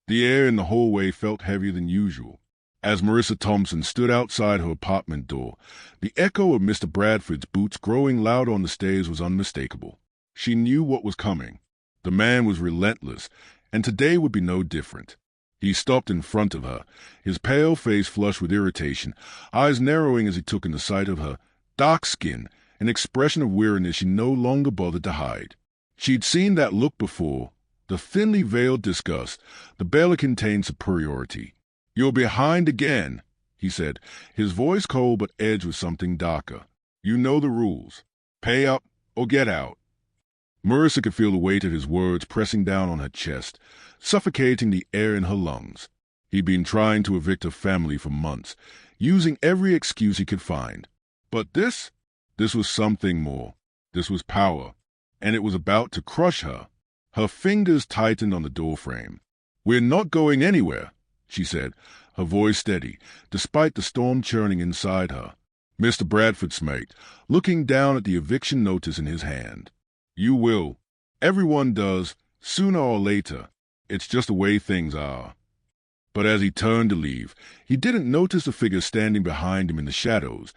The air in the hallway felt heavier than usual. As Marissa Thompson stood outside her apartment door, the echo of Mr. Bradford's boots growing loud on the stairs was unmistakable. She knew what was coming. The man was relentless, and today would be no different. He stopped in front of her, his pale face flushed with irritation, eyes narrowing as he took in the sight of her dark skin, an expression of weariness she no longer bothered to hide. She'd seen that look before, the thinly veiled disgust, the barely contained superiority. "You're behind again," he said, his voice cold but edged with something darker. "You know the rules. Pay up or get out." Marissa could feel the weight of his words pressing down on her chest, suffocating the air in her lungs. He'd been trying to evict her family for months, using every excuse he could find. But this was something more. This was power, and it was about to crush her. Her fingers tightened on the doorframe. "We're not going anywhere," she said, her voice steady, despite the storm churning inside her. Mr. Bradford smirked, looking down at the eviction notice in his hand. "You will. Everyone does, sooner or later. It's just the way things are." But as he turned to leave, he didn't notice the figure standing behind him in the shadows,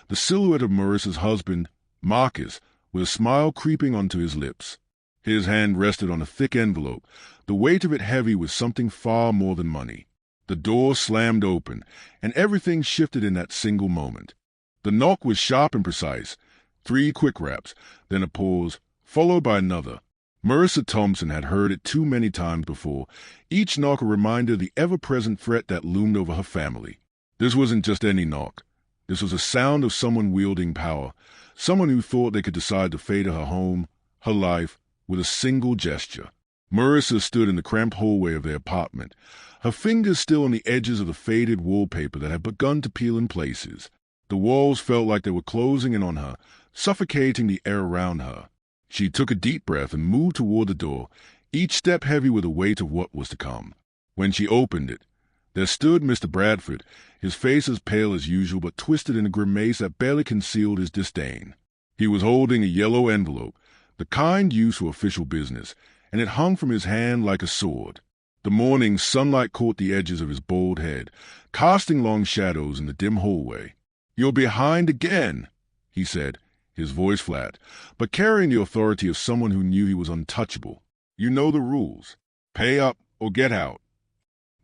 the silhouette of Marissa's husband, Marcus, with a smile creeping onto his lips. His hand rested on a thick envelope, the weight of it heavy with something far more than money. The door slammed open, and everything shifted in that single moment. The knock was sharp and precise, 3 quick raps, then a pause, followed by another. Marissa Thompson had heard it too many times before, each knock a reminder of the ever-present threat that loomed over her family. This wasn't just any knock. This was a sound of someone wielding power, someone who thought they could decide the fate of her home, her life, with a single gesture. Marissa stood in the cramped hallway of their apartment, her fingers still on the edges of the faded wallpaper that had begun to peel in places. The walls felt like they were closing in on her, suffocating the air around her. She took a deep breath and moved toward the door, each step heavy with the weight of what was to come. When she opened it, there stood Mr. Bradford, his face as pale as usual but twisted in a grimace that barely concealed his disdain. He was holding a yellow envelope, the kind used for official business, and it hung from his hand like a sword. The morning sunlight caught the edges of his bald head, casting long shadows in the dim hallway. "You're behind again," he said, his voice flat, but carrying the authority of someone who knew he was untouchable. "You know the rules. Pay up or get out."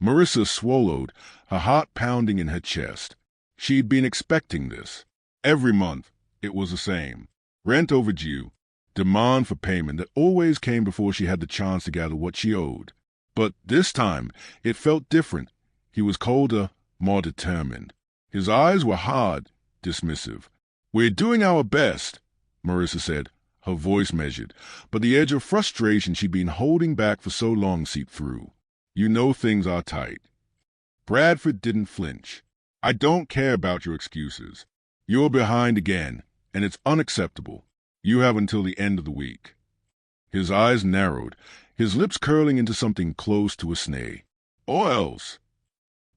Marissa swallowed, her heart pounding in her chest. She'd been expecting this. Every month, it was the same. Rent overdue, demand for payment that always came before she had the chance to gather what she owed. But this time, it felt different. He was colder, more determined. His eyes were hard, dismissive. "We're doing our best," Marissa said, her voice measured, but the edge of frustration she'd been holding back for so long seeped through. "You know things are tight." Bradford didn't flinch. "I don't care about your excuses. You're behind again, and it's unacceptable. You have until the end of the week." His eyes narrowed, his lips curling into something close to a sneer. "Or else."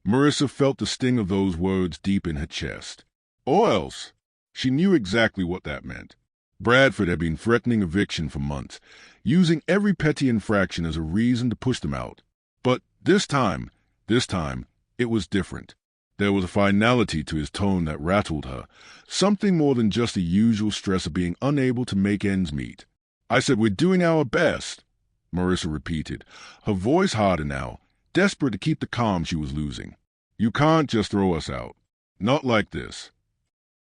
Marissa felt the sting of those words deep in her chest. Or else. She knew exactly what that meant. Bradford had been threatening eviction for months, using every petty infraction as a reason to push them out. But this time, it was different. There was a finality to his tone that rattled her, something more than just the usual stress of being unable to make ends meet. "I said we're doing our best," Marissa repeated, her voice harder now, desperate to keep the calm she was losing. "You can't just throw us out. Not like this."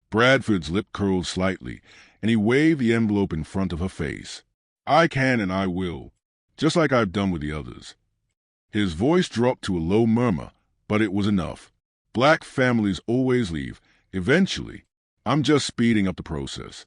Bradford's lip curled slightly, and he waved the envelope in front of her face. "I can and I will, just like I've done with the others." His voice dropped to a low murmur, but it was enough. "Black families always leave. Eventually. I'm just speeding up the process."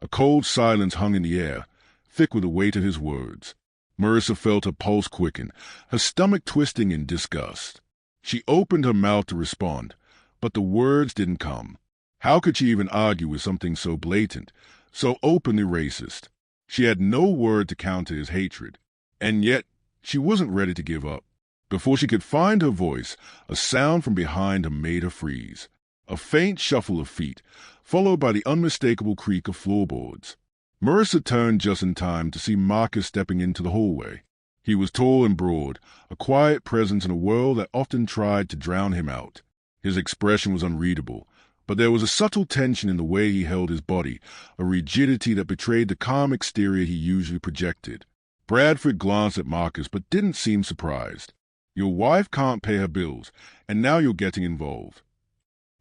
A cold silence hung in the air, thick with the weight of his words. Marissa felt her pulse quicken, her stomach twisting in disgust. She opened her mouth to respond, but the words didn't come. How could she even argue with something so blatant, so openly racist? She had no word to counter his hatred, and yet she wasn't ready to give up. Before she could find her voice, a sound from behind her made her freeze. A faint shuffle of feet, followed by the unmistakable creak of floorboards. Marissa turned just in time to see Marcus stepping into the hallway. He was tall and broad, a quiet presence in a world that often tried to drown him out. His expression was unreadable, but there was a subtle tension in the way he held his body, a rigidity that betrayed the calm exterior he usually projected. Bradford glanced at Marcus but didn't seem surprised. "Your wife can't pay her bills, and now you're getting involved."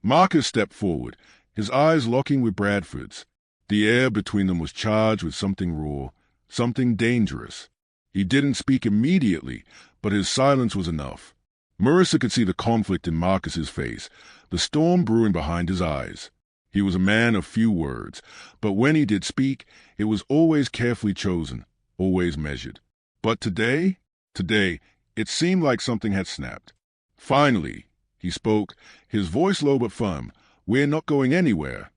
Marcus stepped forward, his eyes locking with Bradford's. The air between them was charged with something raw, something dangerous. He didn't speak immediately, but his silence was enough. Marissa could see the conflict in Marcus's face, the storm brewing behind his eyes. He was a man of few words, but when he did speak, it was always carefully chosen, always measured. But today, it seemed like something had snapped. "Finally," he spoke, his voice low but firm, "we're not going anywhere."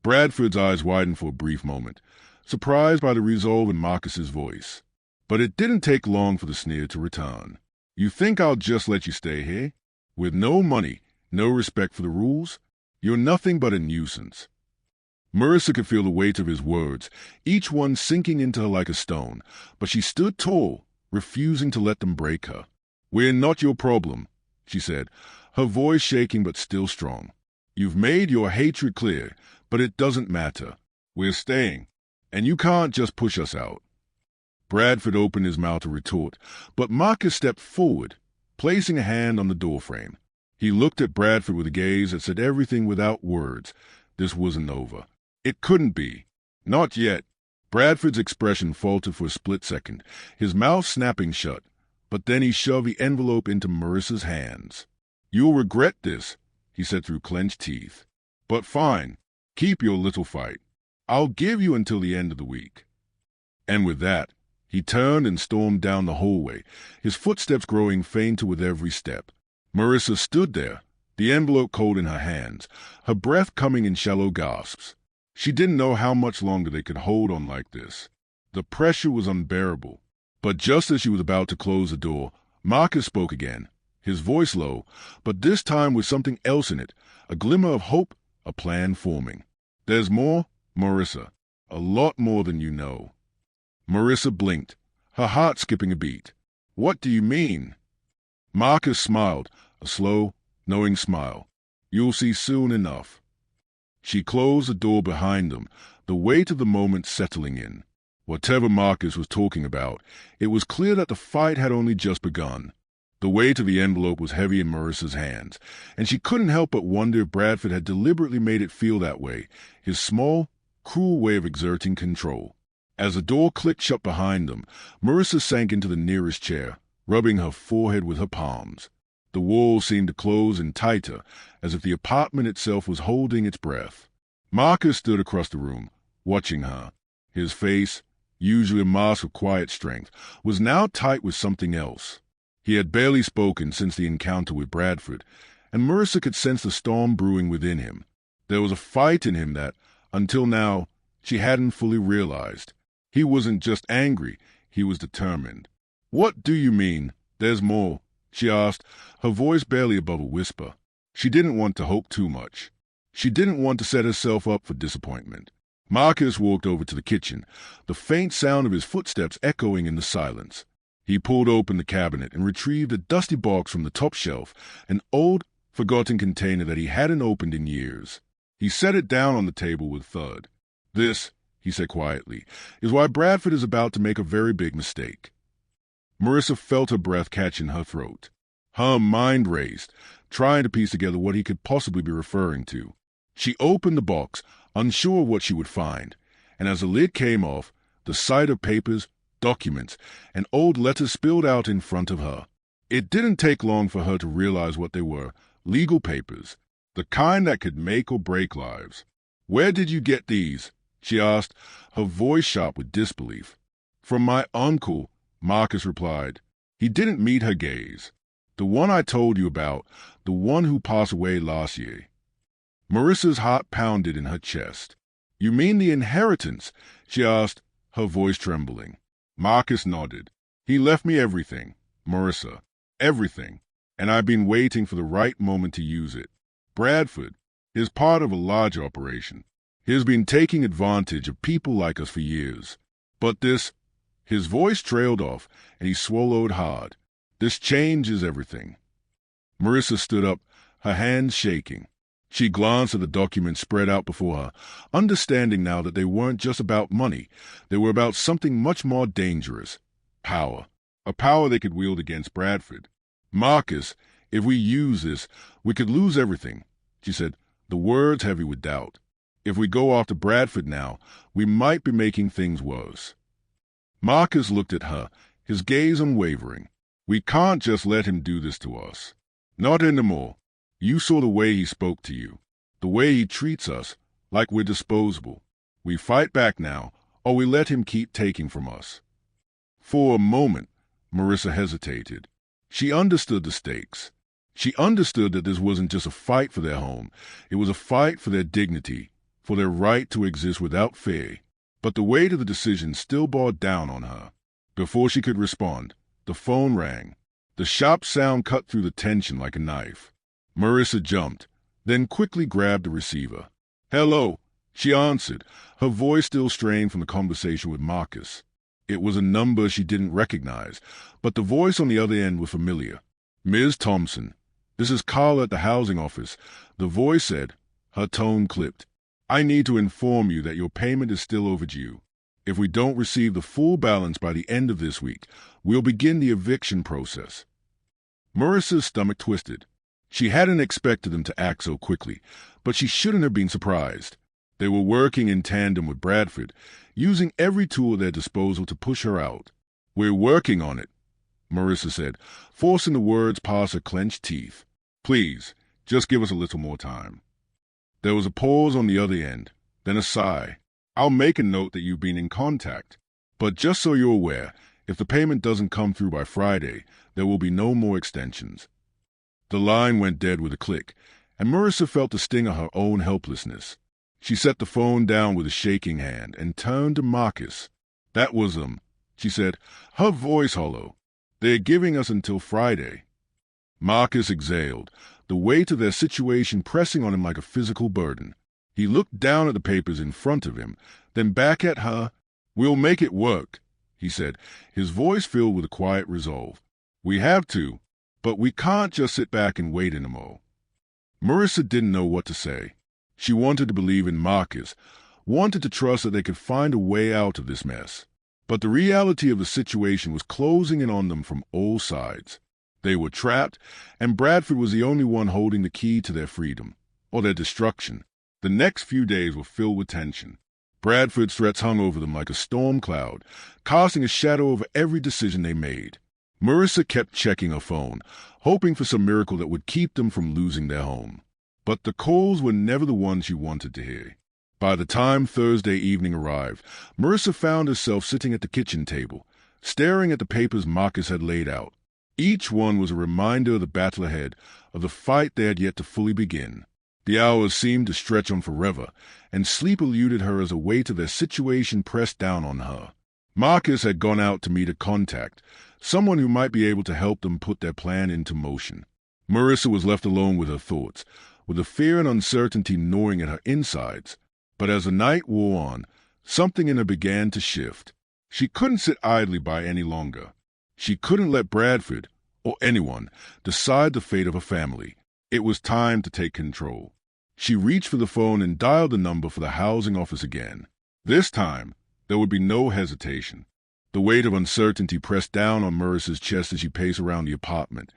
Bradford's eyes widened for a brief moment, surprised by the resolve in Marcus's voice. But it didn't take long for the sneer to return. "You think I'll just let you stay here? With no money, no respect for the rules? You're nothing but a nuisance." Marissa could feel the weight of his words, each one sinking into her like a stone, but she stood tall, refusing to let them break her. "We're not your problem," she said, her voice shaking but still strong. "You've made your hatred clear, but it doesn't matter. We're staying, and you can't just push us out." Bradford opened his mouth to retort, but Marcus stepped forward, placing a hand on the doorframe. He looked at Bradford with a gaze that said everything without words. This wasn't over. It couldn't be. Not yet. Bradford's expression faltered for a split second, his mouth snapping shut, but then he shoved the envelope into Marissa's hands. "You'll regret this," he said through clenched teeth. "But fine, keep your little fight. I'll give you until the end of the week." And with that, he turned and stormed down the hallway, his footsteps growing fainter with every step. Marissa stood there, the envelope cold in her hands, her breath coming in shallow gasps. She didn't know how much longer they could hold on like this. The pressure was unbearable. But just as she was about to close the door, Marcus spoke again, his voice low, but this time with something else in it, a glimmer of hope, a plan forming. "There's more, Marissa, a lot more than you know." Marissa blinked, her heart skipping a beat. "What do you mean?" Marcus smiled, a slow, knowing smile. "You'll see soon enough." She closed the door behind them, the weight of the moment settling in. Whatever Marcus was talking about, it was clear that the fight had only just begun. The weight of the envelope was heavy in Marissa's hands, and she couldn't help but wonder if Bradford had deliberately made it feel that way, his small, cruel way of exerting control. As the door clicked shut behind them, Marissa sank into the nearest chair, rubbing her forehead with her palms. The walls seemed to close in tighter, as if the apartment itself was holding its breath. Marcus stood across the room, watching her. His face, usually a mask of quiet strength, was now tight with something else. He had barely spoken since the encounter with Bradford, and Marissa could sense the storm brewing within him. There was a fight in him that, until now, she hadn't fully realized. He wasn't just angry, he was determined. "What do you mean, there's more?" she asked, her voice barely above a whisper. She didn't want to hope too much. She didn't want to set herself up for disappointment. Marcus walked over to the kitchen, the faint sound of his footsteps echoing in the silence. He pulled open the cabinet and retrieved a dusty box from the top shelf, an old, forgotten container that he hadn't opened in years. He set it down on the table with a thud. "This," he said quietly, "is why Bradford is about to make a very big mistake." Marissa felt her breath catch in her throat. Her mind raced, trying to piece together what he could possibly be referring to. She opened the box, unsure of what she would find, and as the lid came off, the sight of papers, documents, and old letters spilled out in front of her. It didn't take long for her to realize what they were, legal papers, the kind that could make or break lives. "Where did you get these?" she asked, her voice sharp with disbelief. "From my uncle," Marcus replied. He didn't meet her gaze. "The one I told you about, the one who passed away last year." Marissa's heart pounded in her chest. "You mean the inheritance?" she asked, her voice trembling. Marcus nodded. "He left me everything, Marissa, everything, and I've been waiting for the right moment to use it. Bradford is part of a larger operation. He's been taking advantage of people like us for years. But this, His voice trailed off, and he swallowed hard. "This changes everything." Marissa stood up, her hands shaking. She glanced at the documents spread out before her, understanding now that they weren't just about money. They were about something much more dangerous. Power. A power they could wield against Bradford. "Marcus, if we use this, we could lose everything," she said, the words heavy with doubt. "If we go after Bradford now, we might be making things worse." Marcus looked at her, his gaze unwavering. "We can't just let him do this to us. Not anymore. You saw the way he spoke to you, the way he treats us, like we're disposable. We fight back now, or we let him keep taking from us." For a moment, Marissa hesitated. She understood the stakes. She understood that this wasn't just a fight for their home. It was a fight for their dignity, for their right to exist without fear. But the weight of the decision still bore down on her. Before she could respond, the phone rang. The sharp sound cut through the tension like a knife. Marissa jumped, then quickly grabbed the receiver. "Hello," she answered, her voice still strained from the conversation with Marcus. It was a number she didn't recognize, but the voice on the other end was familiar. "Ms. Thompson, this is Carla at the housing office," the voice said, her tone clipped. "I need to inform you that your payment is still overdue. If we don't receive the full balance by the end of this week, we'll begin the eviction process." Marissa's stomach twisted. She hadn't expected them to act so quickly, but she shouldn't have been surprised. They were working in tandem with Bradford, using every tool at their disposal to push her out. "We're working on it," Marissa said, forcing the words past her clenched teeth. "Please, just give us a little more time." There was a pause on the other end, then a sigh. "I'll make a note that you've been in contact. But just so you're aware, if the payment doesn't come through by Friday, there will be no more extensions." The line went dead with a click, and Marissa felt the sting of her own helplessness. She set the phone down with a shaking hand and turned to Marcus. "That was them," she said, her voice hollow. "They're giving us until Friday." Marcus exhaled, the weight of their situation pressing on him like a physical burden. He looked down at the papers in front of him, then back at her. "We'll make it work," he said, his voice filled with a quiet resolve. "We have to. But we can't just sit back and wait anymore." Marissa didn't know what to say. She wanted to believe in Marcus, wanted to trust that they could find a way out of this mess. But the reality of the situation was closing in on them from all sides. They were trapped, and Bradford was the only one holding the key to their freedom, or their destruction. The next few days were filled with tension. Bradford's threats hung over them like a storm cloud, casting a shadow over every decision they made. Marissa kept checking her phone, hoping for some miracle that would keep them from losing their home. But the calls were never the ones she wanted to hear. By the time Thursday evening arrived, Marissa found herself sitting at the kitchen table, staring at the papers Marcus had laid out. Each one was a reminder of the battle ahead, of the fight they had yet to fully begin. The hours seemed to stretch on forever, and sleep eluded her as a weight of their situation pressed down on her. Marcus had gone out to meet a contact, someone who might be able to help them put their plan into motion. Marissa was left alone with her thoughts, with the fear and uncertainty gnawing at her insides. But as the night wore on, something in her began to shift. She couldn't sit idly by any longer. She couldn't let Bradford, or anyone, decide the fate of her family. It was time to take control. She reached for the phone and dialed the number for the housing office again. This time, there would be no hesitation. The weight of uncertainty pressed down on Marissa's chest as she paced around the apartment,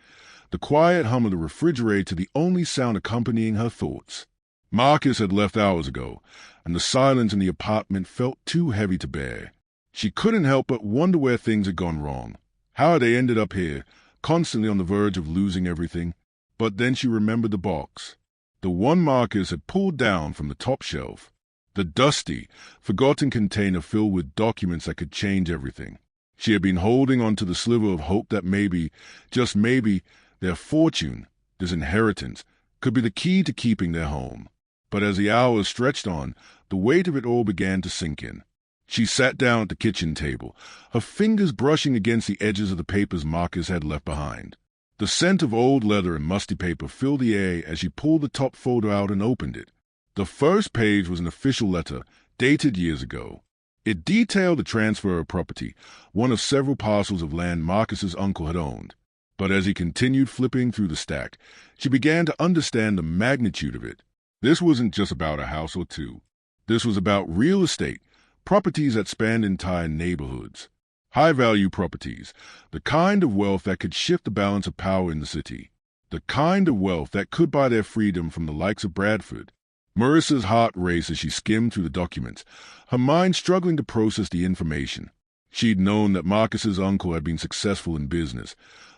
the quiet hum of the refrigerator the only sound accompanying her thoughts. Marcus had left hours ago, and the silence in the apartment felt too heavy to bear. She couldn't help but wonder where things had gone wrong. How had they ended up here, constantly on the verge of losing everything? But then she remembered the box, the one Marcus had pulled down from the top shelf. The dusty, forgotten container filled with documents that could change everything. She had been holding on to the sliver of hope that maybe, just maybe, their fortune, this inheritance, could be the key to keeping their home. But as the hours stretched on, the weight of it all began to sink in. She sat down at the kitchen table, her fingers brushing against the edges of the papers Marcus had left behind. The scent of old leather and musty paper filled the air as she pulled the top folder out and opened it. The first page was an official letter, dated years ago. It detailed the transfer of property, one of several parcels of land Marcus's uncle had owned. But as he continued flipping through the stack, she began to understand the magnitude of it. This wasn't just about a house or two. This was about real estate, properties that spanned entire neighborhoods. High-value properties, the kind of wealth that could shift the balance of power in the city. The kind of wealth that could buy their freedom from the likes of Bradford. Marissa's heart raced as she skimmed through the documents, her mind struggling to process the information. She'd known that Marcus's uncle had been successful in business,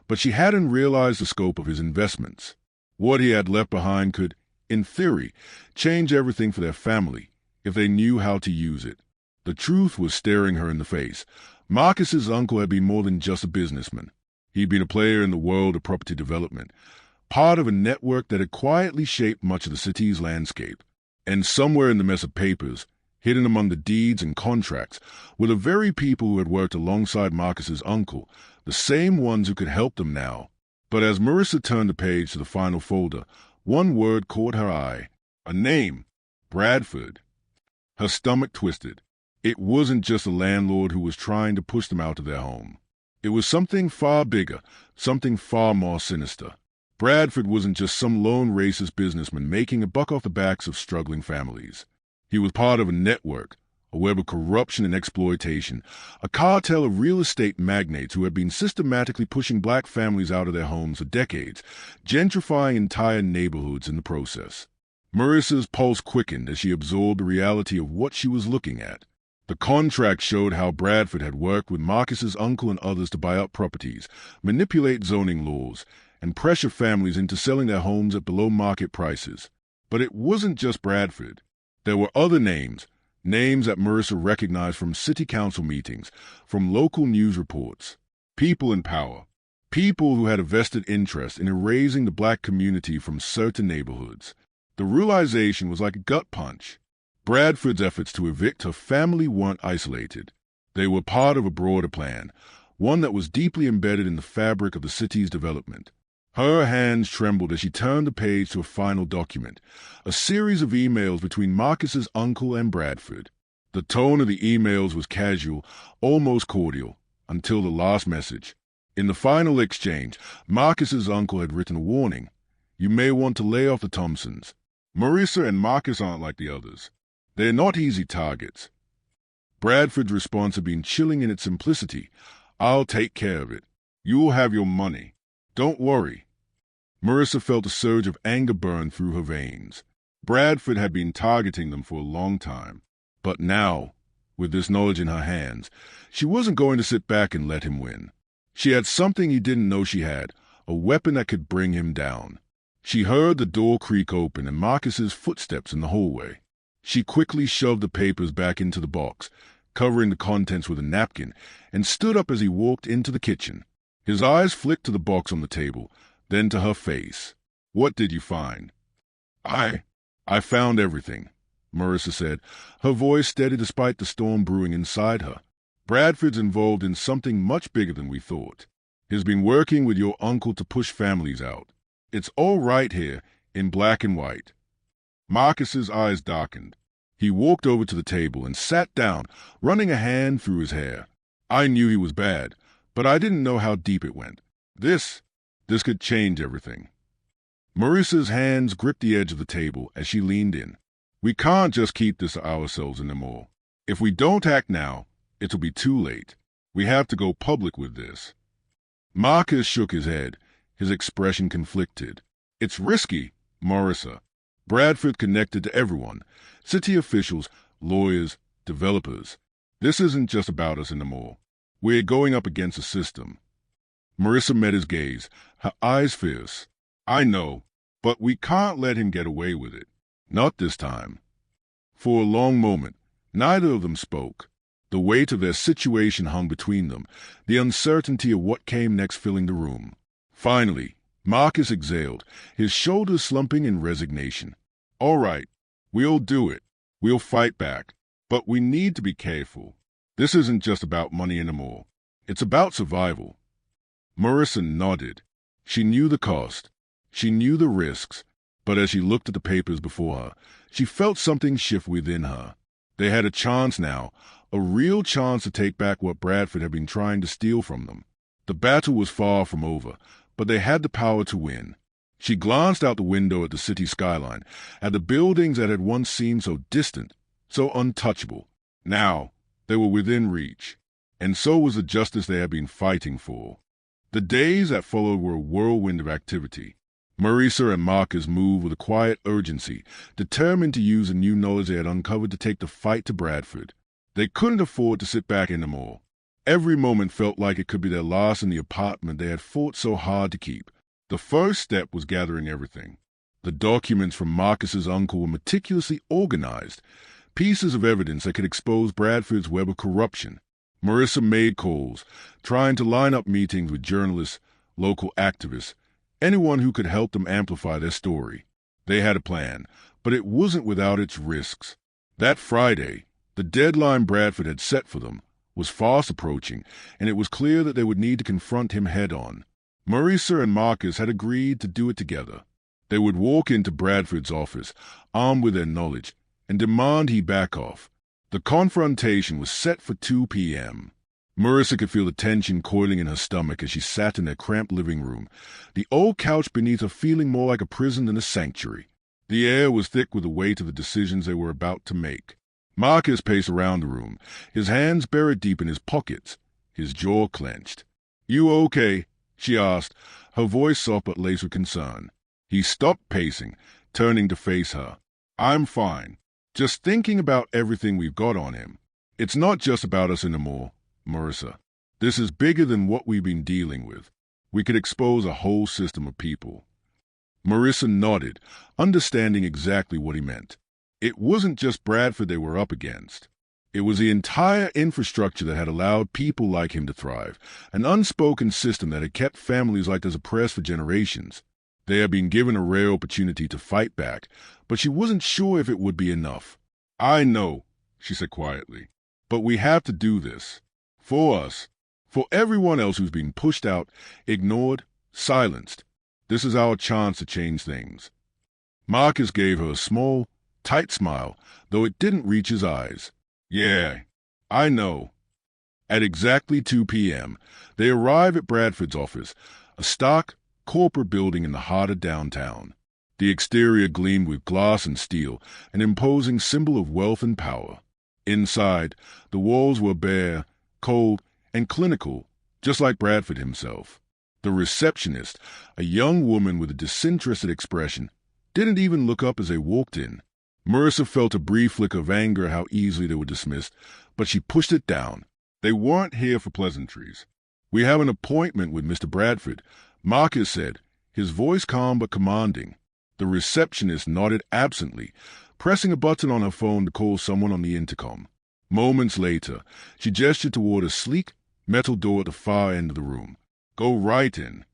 but she hadn't realized the scope of his investments. What he had left behind could, in theory, change everything for their family, if they knew how to use it. The truth was staring her in the face. Marcus's uncle had been more than just a businessman. He'd been a player in the world of property development, part of a network that had quietly shaped much of the city's landscape. And somewhere in the mess of papers, hidden among the deeds and contracts, were the very people who had worked alongside Marcus's uncle, the same ones who could help them now. But as Marissa turned the page to the final folder, one word caught her eye. A name. Bradford. Her stomach twisted. It wasn't just a landlord who was trying to push them out of their home. It was something far bigger, something far more sinister. Bradford wasn't just some lone racist businessman making a buck off the backs of struggling families. He was part of a network, a web of corruption and exploitation, a cartel of real estate magnates who had been systematically pushing black families out of their homes for decades, gentrifying entire neighborhoods in the process. Marissa's pulse quickened as she absorbed the reality of what she was looking at. The contract showed how Bradford had worked with Marcus's uncle and others to buy up properties, manipulate zoning laws, and pressure families into selling their homes at below-market prices. But it wasn't just Bradford. There were other names that Marissa recognized from city council meetings, from local news reports. People in power. People who had a vested interest in erasing the black community from certain neighborhoods. The realization was like a gut punch. Bradford's efforts to evict her family weren't isolated. They were part of a broader plan, one that was deeply embedded in the fabric of the city's development. Her hands trembled as she turned the page to a final document, a series of emails between Marcus's uncle and Bradford. The tone of the emails was casual, almost cordial, until the last message. In the final exchange, Marcus's uncle had written a warning. You may want to lay off the Thompsons. Marissa and Marcus aren't like the others. They're not easy targets. Bradford's response had been chilling in its simplicity. I'll take care of it. You'll have your money. Don't worry. Marissa felt a surge of anger burn through her veins. Bradford had been targeting them for a long time. But now, with this knowledge in her hands, she wasn't going to sit back and let him win. She had something he didn't know she had, a weapon that could bring him down. She heard the door creak open and Marcus's footsteps in the hallway. She quickly shoved the papers back into the box, covering the contents with a napkin, and stood up as he walked into the kitchen. His eyes flicked to the box on the table, then to her face. What did you find? I found everything, Marissa said, her voice steady despite the storm brewing inside her. Bradford's involved in something much bigger than we thought. He's been working with your uncle to push families out. It's all right here, in black and white. Marcus's eyes darkened. He walked over to the table and sat down, running a hand through his hair. I knew he was bad, but I didn't know how deep it went. This could change everything. Marissa's hands gripped the edge of the table as she leaned in. We can't just keep this to ourselves anymore. If we don't act now, it'll be too late. We have to go public with this. Marcus shook his head, his expression conflicted. It's risky, Marissa. Bradford connected to everyone, city officials, lawyers, developers. This isn't just about us anymore. We're going up against a system. Marissa met his gaze, her eyes fierce. I know, but we can't let him get away with it. Not this time. For a long moment, neither of them spoke. The weight of their situation hung between them, the uncertainty of what came next filling the room. Finally, Marcus exhaled, his shoulders slumping in resignation. All right, we'll do it. We'll fight back. But we need to be careful. This isn't just about money anymore. It's about survival. Marissa nodded. She knew the cost. She knew the risks. But as she looked at the papers before her, she felt something shift within her. They had a chance now, A real chance to take back what Bradford had been trying to steal from them. The battle was far from over, but they had the power to win. She glanced out the window at the city skyline, at the buildings that had once seemed so distant, so untouchable. Now, they were within reach, and so was the justice they had been fighting for. The days that followed were a whirlwind of activity. Marissa and Marcus moved with a quiet urgency, determined to use the new knowledge they had uncovered to take the fight to Bradford. They couldn't afford to sit back anymore. Every moment felt like it could be their last in the apartment they had fought so hard to keep. The first step was gathering everything. The documents from Marcus's uncle were meticulously organized, pieces of evidence that could expose Bradford's web of corruption. Marissa made calls, trying to line up meetings with journalists, local activists, anyone who could help them amplify their story. They had a plan, but it wasn't without its risks. That Friday, the deadline Bradford had set for them, was fast approaching, and it was clear that they would need to confront him head-on. Marissa and Marcus had agreed to do it together. They would walk into Bradford's office, armed with their knowledge, and demand he back off. The confrontation was set for 2 p.m. Marissa could feel the tension coiling in her stomach as she sat in their cramped living room, the old couch beneath her feeling more like a prison than a sanctuary. The air was thick with the weight of the decisions they were about to make. Marcus paced around the room, his hands buried deep in his pockets, his jaw clenched. "You okay?" she asked, her voice soft but laced with concern. He stopped pacing, turning to face her. "I'm fine. Just thinking about everything we've got on him. It's not just about us anymore, Marissa. This is bigger than what we've been dealing with. We could expose a whole system of people." Marissa nodded, understanding exactly what he meant. It wasn't just Bradford they were up against. It was the entire infrastructure that had allowed people like him to thrive, an unspoken system that had kept families like this oppressed for generations. They had been given a rare opportunity to fight back, but she wasn't sure if it would be enough. "I know," she said quietly, "but we have to do this. For us. For everyone else who's been pushed out, ignored, silenced. This is our chance to change things." Marcus gave her a small, tight smile, though it didn't reach his eyes. "Yeah, I know." At exactly 2 p.m., they arrived at Bradford's office, a stark, corporate building in the heart of downtown. The exterior gleamed with glass and steel, an imposing symbol of wealth and power. Inside, the walls were bare, cold, and clinical, just like Bradford himself. The receptionist, a young woman with a disinterested expression, didn't even look up as they walked in. Marissa felt a brief flicker of anger at how easily they were dismissed, but she pushed it down. They weren't here for pleasantries. "We have an appointment with Mr. Bradford," Marcus said, his voice calm but commanding. The receptionist nodded absently, pressing a button on her phone to call someone on the intercom. Moments later, she gestured toward a sleek, metal door at the far end of the room. "Go right in."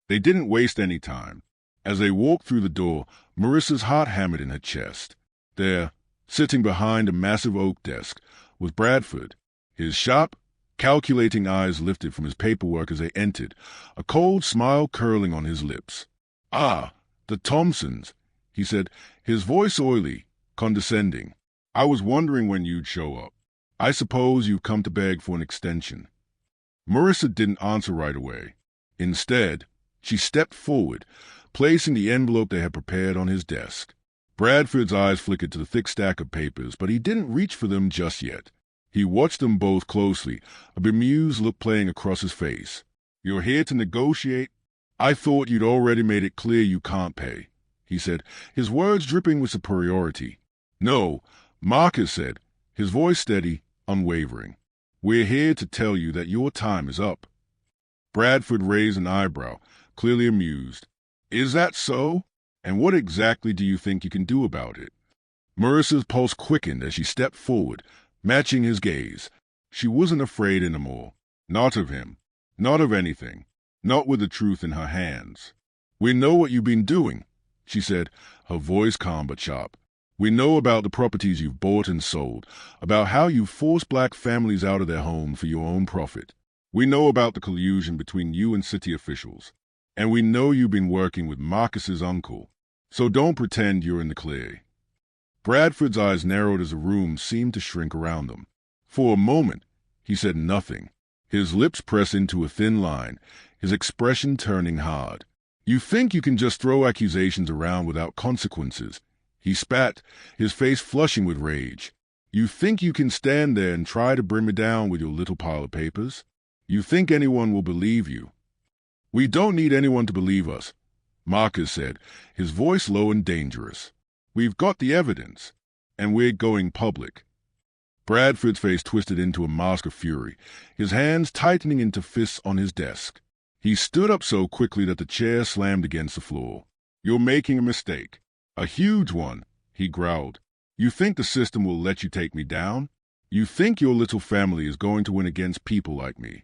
They didn't waste any time. As they walked through the door, Marissa's heart hammered in her chest. There, sitting behind a massive oak desk, was Bradford, his sharp, calculating eyes lifted from his paperwork as they entered, a cold smile curling on his lips. "Ah, the Thompsons," he said, his voice oily, condescending. "I was wondering when you'd show up. I suppose you've come to beg for an extension." Marissa didn't answer right away. Instead, she stepped forward, placing the envelope they had prepared on his desk. Bradford's eyes flickered to the thick stack of papers, but he didn't reach for them just yet. He watched them both closely, a bemused look playing across his face. "You're here to negotiate? I thought you'd already made it clear you can't pay," he said, his words dripping with superiority. "No," Marcus said, his voice steady, unwavering. "We're here to tell you that your time is up." Bradford raised an eyebrow, clearly amused. "Is that so? And what exactly do you think you can do about it?" Marissa's pulse quickened as she stepped forward, matching his gaze. She wasn't afraid anymore. Not of him. Not of anything. Not with the truth in her hands. "We know what you've been doing," she said, her voice calm but sharp. "We know about the properties you've bought and sold, about how you've forced black families out of their homes for your own profit. We know about the collusion between you and city officials. And we know you've been working with Marcus's uncle. So don't pretend you're in the clear." Bradford's eyes narrowed as the room seemed to shrink around them. For a moment, he said nothing, his lips pressed into a thin line, his expression turning hard. You think you can just throw accusations around without consequences? He spat, his face flushing with rage. You think you can stand there and try to bring me down with your little pile of papers? You think anyone will believe you? We don't need anyone to believe us, Marcus said, his voice low and dangerous. We've got the evidence, and we're going public. Bradford's face twisted into a mask of fury, his hands tightening into fists on his desk. He stood up so quickly that the chair slammed against the floor. You're making a mistake. A huge one, he growled. You think the system will let you take me down? You think your little family is going to win against people like me?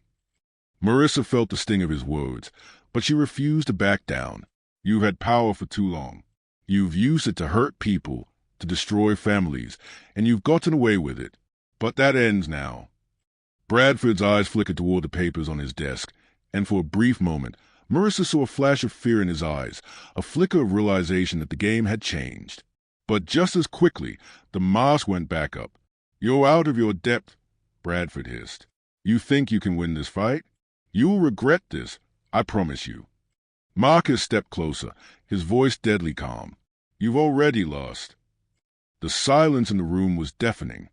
Marissa felt the sting of his words, but she refused to back down. You've had power for too long. You've used it to hurt people, to destroy families, and you've gotten away with it. But that ends now. Bradford's eyes flickered toward the papers on his desk, and for a brief moment, Marissa saw a flash of fear in his eyes, a flicker of realization that the game had changed. But just as quickly, the mask went back up. You're out of your depth, Bradford hissed. You think you can win this fight? You will regret this, I promise you. Marcus stepped closer, his voice deadly calm. You've already lost. The silence in the room was deafening.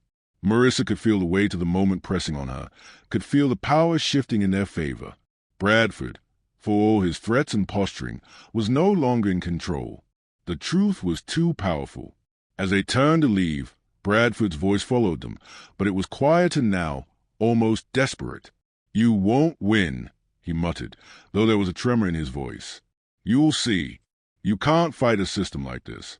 Marissa could feel the weight of the moment pressing on her, could feel the power shifting in their favor. Bradford, for all his threats and posturing, was no longer in control. The truth was too powerful. As they turned to leave, Bradford's voice followed them, but it was quieter now, almost desperate. You won't win, he muttered, though there was a tremor in his voice. You'll see. You can't fight a system like this.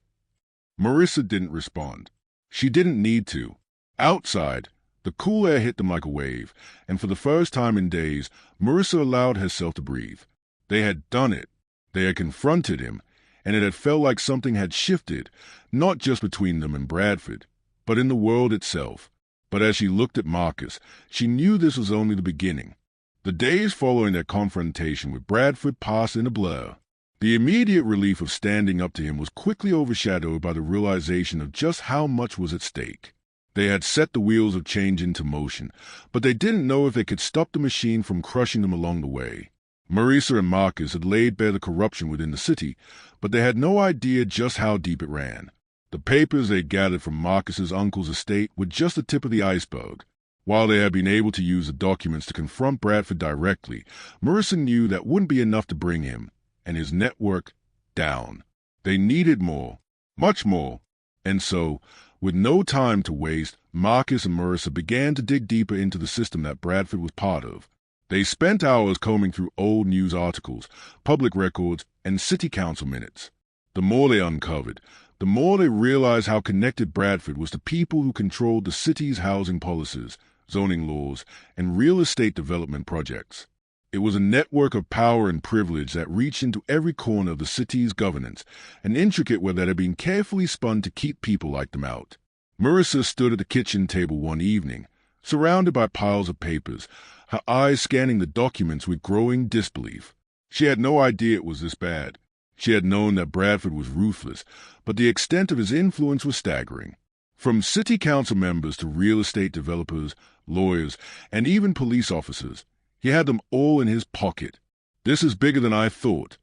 Marissa didn't respond. She didn't need to. Outside, the cool air hit them like a wave, and for the first time in days, Marissa allowed herself to breathe. They had done it. They had confronted him, and it had felt like something had shifted, not just between them and Bradford, but in the world itself. But as she looked at Marcus, she knew this was only the beginning. The days following their confrontation with Bradford passed in a blur. The immediate relief of standing up to him was quickly overshadowed by the realization of just how much was at stake. They had set the wheels of change into motion, but they didn't know if they could stop the machine from crushing them along the way. Marissa and Marcus had laid bare the corruption within the city, but they had no idea just how deep it ran. The papers they gathered from Marcus's uncle's estate were just the tip of the iceberg. While they had been able to use the documents to confront Bradford directly, Marissa knew that wouldn't be enough to bring him and his network down. They needed more, much more, and so, with no time to waste, Marcus and Marissa began to dig deeper into the system that Bradford was part of. They spent hours combing through old news articles, public records, and city council minutes. The more they uncovered, the more they realized how connected Bradford was to people who controlled the city's housing policies, zoning laws, and real estate development projects. It was a network of power and privilege that reached into every corner of the city's governance, an intricate web that had been carefully spun to keep people like them out. Marissa stood at the kitchen table one evening, surrounded by piles of papers, her eyes scanning the documents with growing disbelief. She had no idea it was this bad. She had known that Bradford was ruthless, but the extent of his influence was staggering. From city council members to real estate developers, lawyers, and even police officers, he had them all in his pocket. This is bigger than I thought,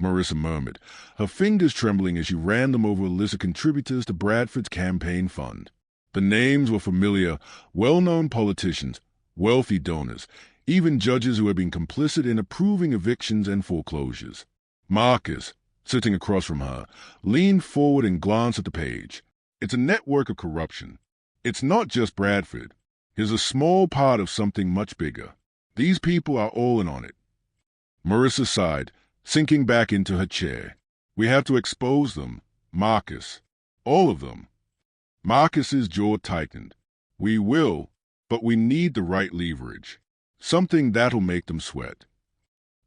Marissa murmured, her fingers trembling as she ran them over a list of contributors to Bradford's campaign fund. The names were familiar, well-known politicians, wealthy donors, even judges who had been complicit in approving evictions and foreclosures. Marcus, sitting across from her, leaned forward and glanced at the page. It's a network of corruption. It's not just Bradford. He's a small part of something much bigger. These people are all in on it. Marissa sighed, sinking back into her chair. We have to expose them, Marcus. All of them. Marcus's jaw tightened. We will, but we need the right leverage. Something that'll make them sweat.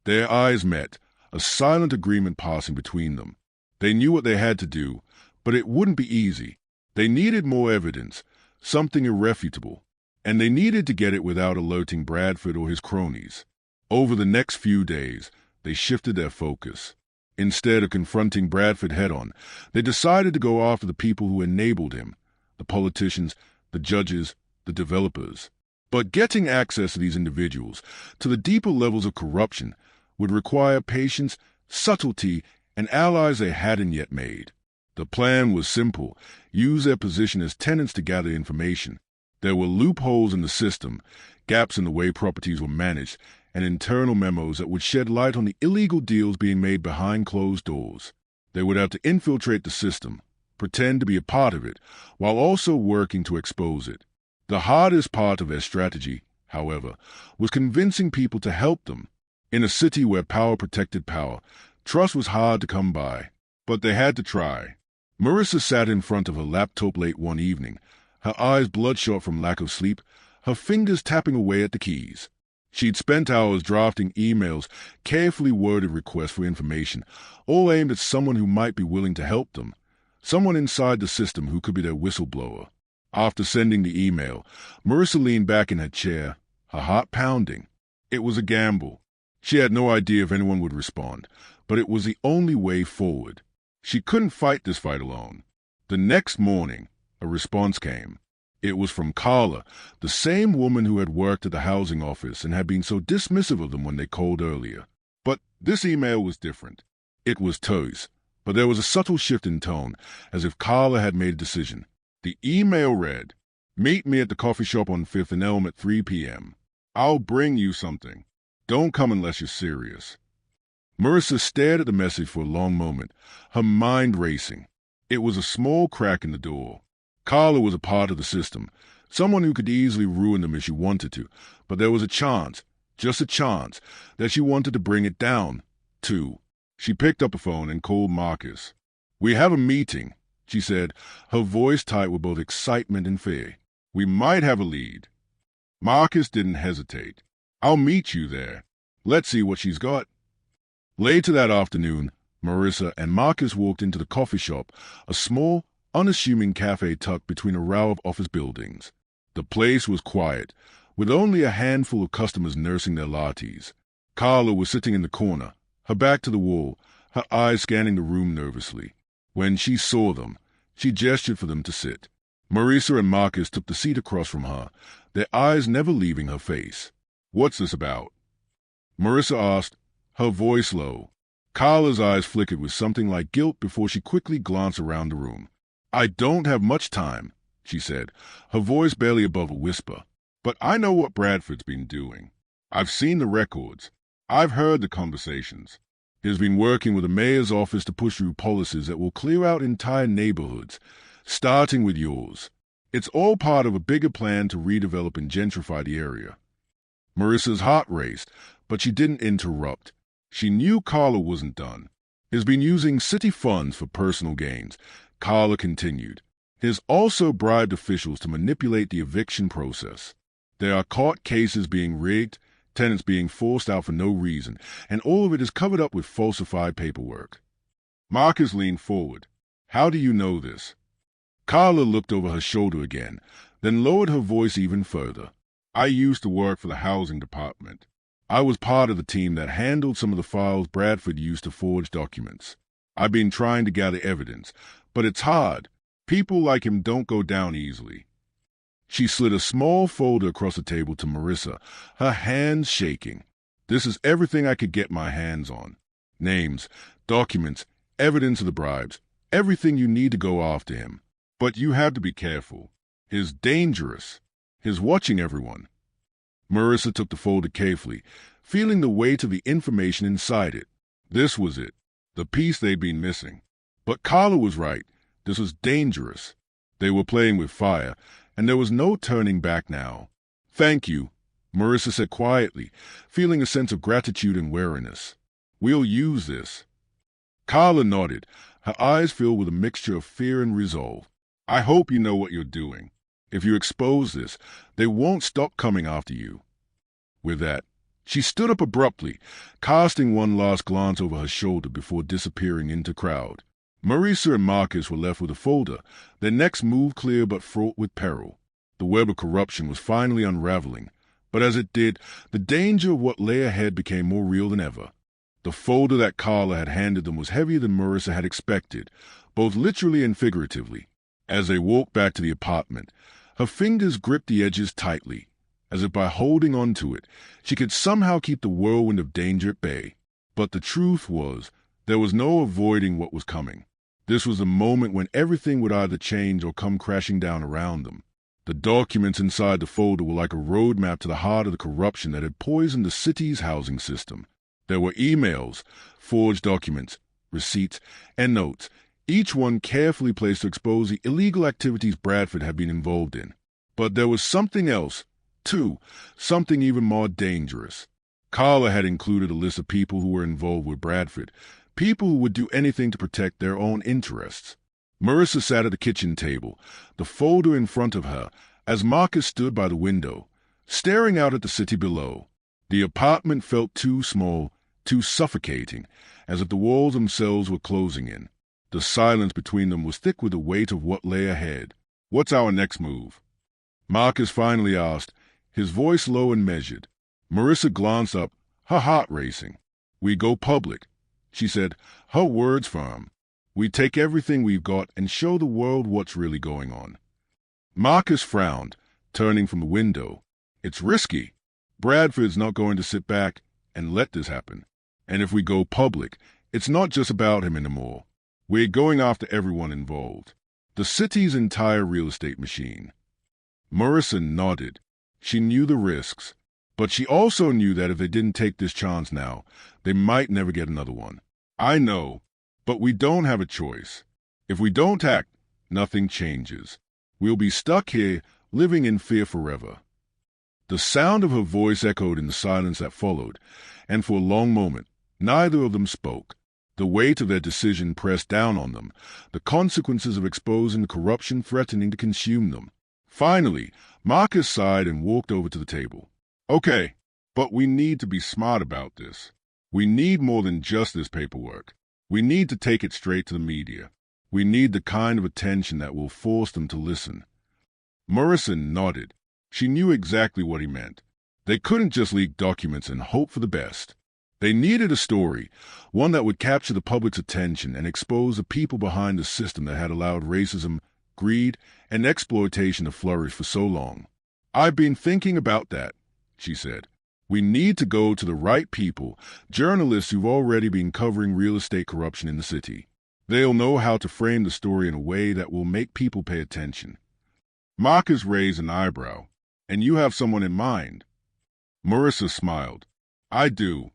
Their eyes met, a silent agreement passing between them. They knew what they had to do, but it wouldn't be easy. They needed more evidence, something irrefutable, and they needed to get it without alerting Bradford or his cronies. Over the next few days, they shifted their focus. Instead of confronting Bradford head-on, they decided to go after the people who enabled him, the politicians, the judges, the developers. But getting access to these individuals, to the deeper levels of corruption, would require patience, subtlety, and allies they hadn't yet made. The plan was simple: use their position as tenants to gather information. There were loopholes in the system, gaps in the way properties were managed, and internal memos that would shed light on the illegal deals being made behind closed doors. They would have to infiltrate the system, pretend to be a part of it, while also working to expose it. The hardest part of their strategy, however, was convincing people to help them. In a city where power protected power, trust was hard to come by. But they had to try. Marissa sat in front of her laptop late one evening, her eyes bloodshot from lack of sleep, her fingers tapping away at the keys. She'd spent hours drafting emails, carefully worded requests for information, all aimed at someone who might be willing to help them, someone inside the system who could be their whistleblower. After sending the email, Marissa leaned back in her chair, her heart pounding. It was a gamble. She had no idea if anyone would respond, but it was the only way forward. She couldn't fight this fight alone. The next morning, a response came. It was from Carla, the same woman who had worked at the housing office and had been so dismissive of them when they called earlier. But this email was different. It was terse, but there was a subtle shift in tone, as if Carla had made a decision. The email read, "Meet me at the coffee shop on 5th and Elm at 3 p.m. I'll bring you something. Don't come unless you're serious." Marissa stared at the message for a long moment, her mind racing. It was a small crack in the door. Carla was a part of the system, someone who could easily ruin them if she wanted to, but there was a chance, just a chance, that she wanted to bring it down, too. She picked up the phone and called Marcus. "We have a meeting," she said, her voice tight with both excitement and fear. "We might have a lead." Marcus didn't hesitate. "I'll meet you there. Let's see what she's got." Later that afternoon, Marissa and Marcus walked into the coffee shop, a small, unassuming cafe tucked between a row of office buildings. The place was quiet, with only a handful of customers nursing their lattes. Carla was sitting in the corner, her back to the wall, her eyes scanning the room nervously. When she saw them, she gestured for them to sit. Marissa and Marcus took the seat across from her, their eyes never leaving her face. "What's this about?" Marissa asked, her voice low. Carla's eyes flickered with something like guilt before she quickly glanced around the room. "I don't have much time," she said, her voice barely above a whisper. "But I know what Bradford's been doing. I've seen the records. I've heard the conversations. He's been working with the mayor's office to push through policies that will clear out entire neighborhoods, starting with yours. It's all part of a bigger plan to redevelop and gentrify the area." Marissa's heart raced, but she didn't interrupt. She knew Carla wasn't done. "He's been using city funds for personal gains," Carla continued. "He's also bribed officials to manipulate the eviction process. There are court cases being rigged, tenants being forced out for no reason, and all of it is covered up with falsified paperwork." Marcus leaned forward. "How do you know this?" Carla looked over her shoulder again, then lowered her voice even further. "I used to work for the housing department. I was part of the team that handled some of the files Bradford used to forge documents. I've been trying to gather evidence, but it's hard. People like him don't go down easily." She slid a small folder across the table to Marissa, her hands shaking. "This is everything I could get my hands on. Names, documents, evidence of the bribes, everything you need to go after him. But you have to be careful. He's dangerous. He's watching everyone." Marissa took the folder carefully, feeling the weight of the information inside it. This was it, the piece they'd been missing. But Carla was right. This was dangerous. They were playing with fire, and there was no turning back now. "Thank you," Marissa said quietly, feeling a sense of gratitude and wariness. "We'll use this." Carla nodded, her eyes filled with a mixture of fear and resolve. "I hope you know what you're doing. If you expose this, they won't stop coming after you." With that, she stood up abruptly, casting one last glance over her shoulder before disappearing into crowd. Marissa and Marcus were left with a folder, their next move clear but fraught with peril. The web of corruption was finally unraveling, but as it did, the danger of what lay ahead became more real than ever. The folder that Carla had handed them was heavier than Marissa had expected, both literally and figuratively. As they walked back to the apartment, Her fingers gripped the edges tightly, as if by holding on to it, she could somehow keep the whirlwind of danger at bay. But the truth was, there was no avoiding what was coming. This was the moment when everything would either change or come crashing down around them. The documents inside the folder were like a roadmap to the heart of the corruption that had poisoned the city's housing system. There were emails, forged documents, receipts, and notes, each one carefully placed to expose the illegal activities Bradford had been involved in. But there was something else, too, something even more dangerous. Carla had included a list of people who were involved with Bradford, people who would do anything to protect their own interests. Marissa sat at the kitchen table, the folder in front of her, as Marcus stood by the window, staring out at the city below. The apartment felt too small, too suffocating, as if the walls themselves were closing in. The silence between them was thick with the weight of what lay ahead. "What's our next move?" Marcus finally asked, his voice low and measured. Marissa glanced up, her heart racing. "We go public," she said, her words firm. "We take everything we've got and show the world what's really going on." Marcus frowned, turning from the window. "It's risky. Bradford's not going to sit back and let this happen. And if we go public, it's not just about him anymore. We're going after everyone involved. The city's entire real estate machine." Marissa nodded. She knew the risks, but she also knew that if they didn't take this chance now, they might never get another one. "I know, but we don't have a choice. If we don't act, nothing changes. We'll be stuck here, living in fear forever." The sound of her voice echoed in the silence that followed, and for a long moment, neither of them spoke. The weight of their decision pressed down on them, the consequences of exposing the corruption threatening to consume them. Finally, Marcus sighed and walked over to the table. "Okay, but we need to be smart about this. We need more than just this paperwork. We need to take it straight to the media. We need the kind of attention that will force them to listen." Marissa nodded. She knew exactly what he meant. They couldn't just leak documents and hope for the best. They needed a story, one that would capture the public's attention and expose the people behind the system that had allowed racism, greed, and exploitation to flourish for so long. "I've been thinking about that," she said. "We need to go to the right people, journalists who've already been covering real estate corruption in the city. They'll know how to frame the story in a way that will make people pay attention." Marcus raised an eyebrow. "And you have someone in mind?" Marissa smiled. "I do."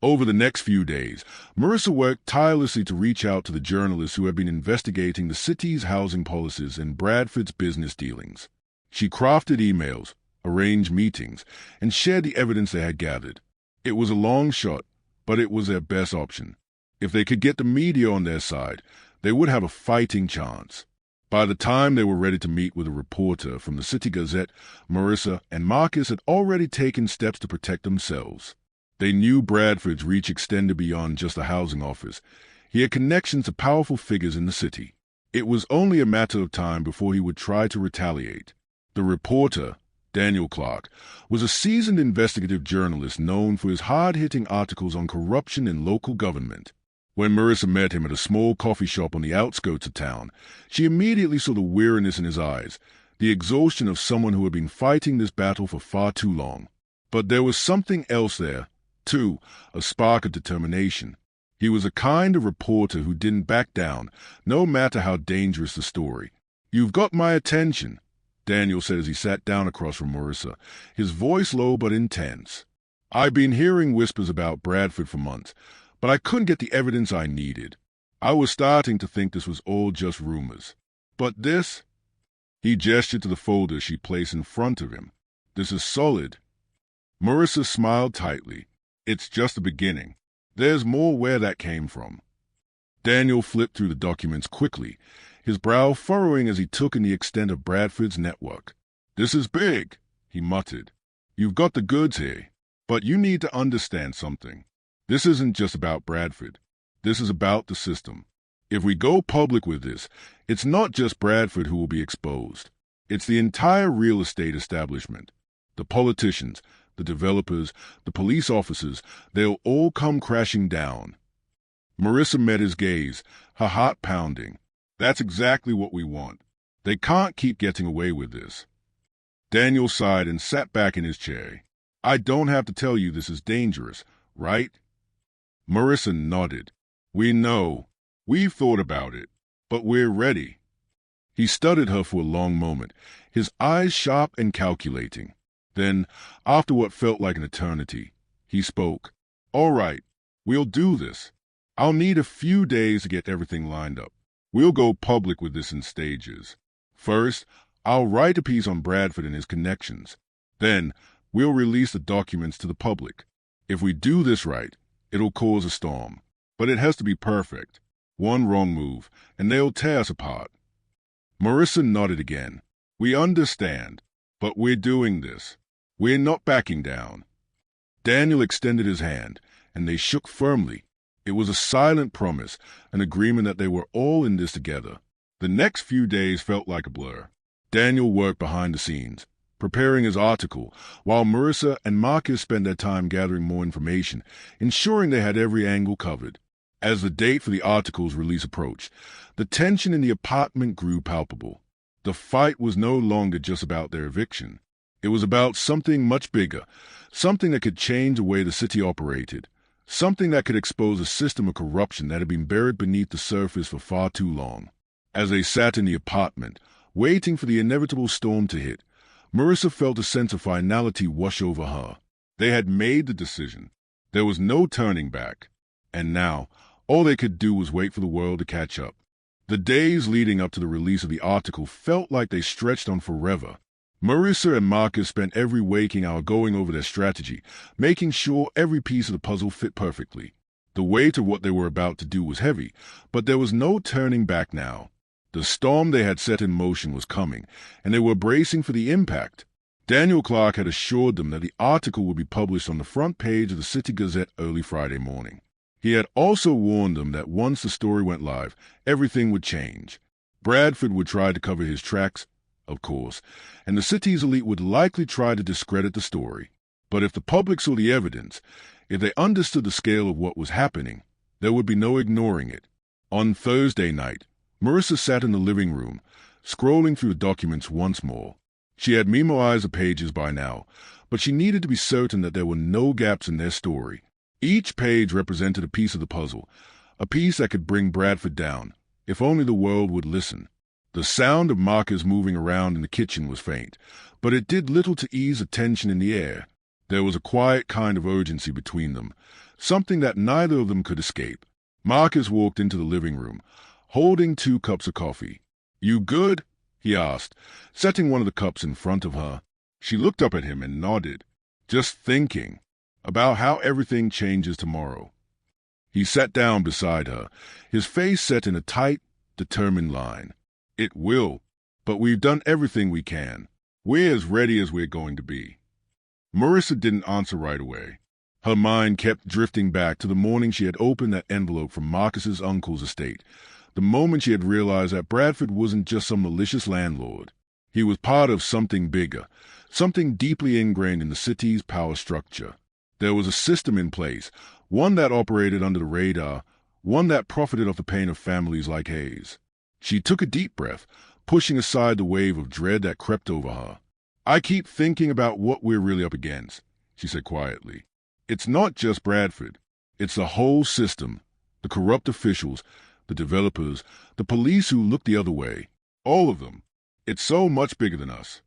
Over the next few days, Marissa worked tirelessly to reach out to the journalists who had been investigating the city's housing policies and Bradford's business dealings. She crafted emails, arranged meetings, and shared the evidence they had gathered. It was a long shot, but it was their best option. If they could get the media on their side, they would have a fighting chance. By the time they were ready to meet with a reporter from the City Gazette, Marissa and Marcus had already taken steps to protect themselves. They knew Bradford's reach extended beyond just the housing office. He had connections to powerful figures in the city. It was only a matter of time before he would try to retaliate. The reporter, Daniel Clark, was a seasoned investigative journalist known for his hard-hitting articles on corruption in local government. When Marissa met him at a small coffee shop on the outskirts of town, she immediately saw the weariness in his eyes, the exhaustion of someone who had been fighting this battle for far too long. But there was something else there, too, a spark of determination. He was a kind of reporter who didn't back down, no matter how dangerous the story. "You've got my attention," Daniel said as he sat down across from Marissa, his voice low but intense. "I've been hearing whispers about Bradford for months, but I couldn't get the evidence I needed. I was starting to think this was all just rumors. But this—" He gestured to the folder she placed in front of him. "This is solid." Marissa smiled tightly. "It's just the beginning. There's more where that came from." Daniel flipped through the documents quickly, his brow furrowing as he took in the extent of Bradford's network. "This is big," he muttered. "You've got the goods here, but you need to understand something. This isn't just about Bradford. This is about the system. If we go public with this, it's not just Bradford who will be exposed. It's the entire real estate establishment. The politicians, the developers, the police officers, they'll all come crashing down." Marissa met his gaze, her heart pounding. "That's exactly what we want. They can't keep getting away with this. Daniel sighed and sat back in his chair. I don't have to tell you this is dangerous, right? Marissa nodded. We know. We've thought about it. But we're ready. He studied her for a long moment, his eyes sharp and calculating. Then, after what felt like an eternity, he spoke. All right, we'll do this. I'll need a few days to get everything lined up. We'll go public with this in stages. First, I'll write a piece on Bradford and his connections. Then, we'll release the documents to the public. If we do this right, it'll cause a storm. But it has to be perfect. One wrong move, and they'll tear us apart. Marissa nodded again. We understand, but we're doing this. We're not backing down. Daniel extended his hand, and they shook firmly. It was a silent promise, an agreement that they were all in this together. The next few days felt like a blur. Daniel worked behind the scenes, preparing his article, while Marissa and Marcus spent their time gathering more information, ensuring they had every angle covered. As the date for the article's release approached, the tension in the apartment grew palpable. The fight was no longer just about their eviction. It was about something much bigger, something that could change the way the city operated, something that could expose a system of corruption that had been buried beneath the surface for far too long. As they sat in the apartment, waiting for the inevitable storm to hit, Marissa felt a sense of finality wash over her. They had made the decision. There was no turning back. And now, all they could do was wait for the world to catch up. The days leading up to the release of the article felt like they stretched on forever. Marissa and Marcus spent every waking hour going over their strategy, making sure every piece of the puzzle fit perfectly. The weight of what they were about to do was heavy, but there was no turning back now. The storm they had set in motion was coming, and they were bracing for the impact. Daniel Clark had assured them that the article would be published on the front page of the City Gazette early Friday morning. He had also warned them that once the story went live, everything would change. Bradford would try to cover his tracks, of course, and the city's elite would likely try to discredit the story. But if the public saw the evidence, if they understood the scale of what was happening, there would be no ignoring it. On Thursday night, Marissa sat in the living room, scrolling through the documents once more. She had memorized the pages by now, but she needed to be certain that there were no gaps in their story. Each page represented a piece of the puzzle, a piece that could bring Bradford down, if only the world would listen. The sound of Marcus moving around in the kitchen was faint, but it did little to ease the tension in the air. There was a quiet kind of urgency between them, something that neither of them could escape. Marcus walked into the living room, holding 2 cups of coffee. You good? He asked, setting one of the cups in front of her. She looked up at him and nodded. Just thinking about how everything changes tomorrow. He sat down beside her, his face set in a tight, determined line. It will, but we've done everything we can. We're as ready as we're going to be. Marissa didn't answer right away. Her mind kept drifting back to the morning she had opened that envelope from Marcus's uncle's estate, the moment she had realized that Bradford wasn't just some malicious landlord. He was part of something bigger, something deeply ingrained in the city's power structure. There was a system in place, one that operated under the radar, one that profited off the pain of families like Hayes. She took a deep breath, pushing aside the wave of dread that crept over her. I keep thinking about what we're really up against, she said quietly. It's not just Bradford. It's the whole system, the corrupt officials, the developers, the police who look the other way. All of them. It's so much bigger than us.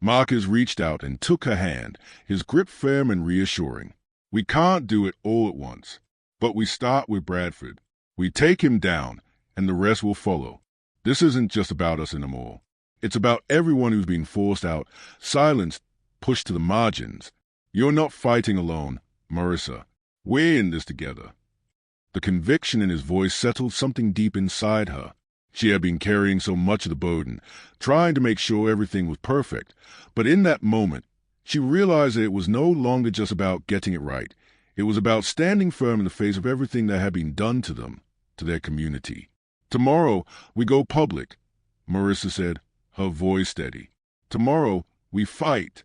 Marcus reached out and took her hand, his grip firm and reassuring. We can't do it all at once, but we start with Bradford. We take him down, and the rest will follow. This isn't just about us anymore. It's about everyone who's been forced out, silenced, pushed to the margins. You're not fighting alone, Marissa. We're in this together. The conviction in his voice settled something deep inside her. She had been carrying so much of the burden, trying to make sure everything was perfect. But in that moment, she realized that it was no longer just about getting it right. It was about standing firm in the face of everything that had been done to them, to their community. Tomorrow, we go public, Marissa said, her voice steady. Tomorrow, we fight.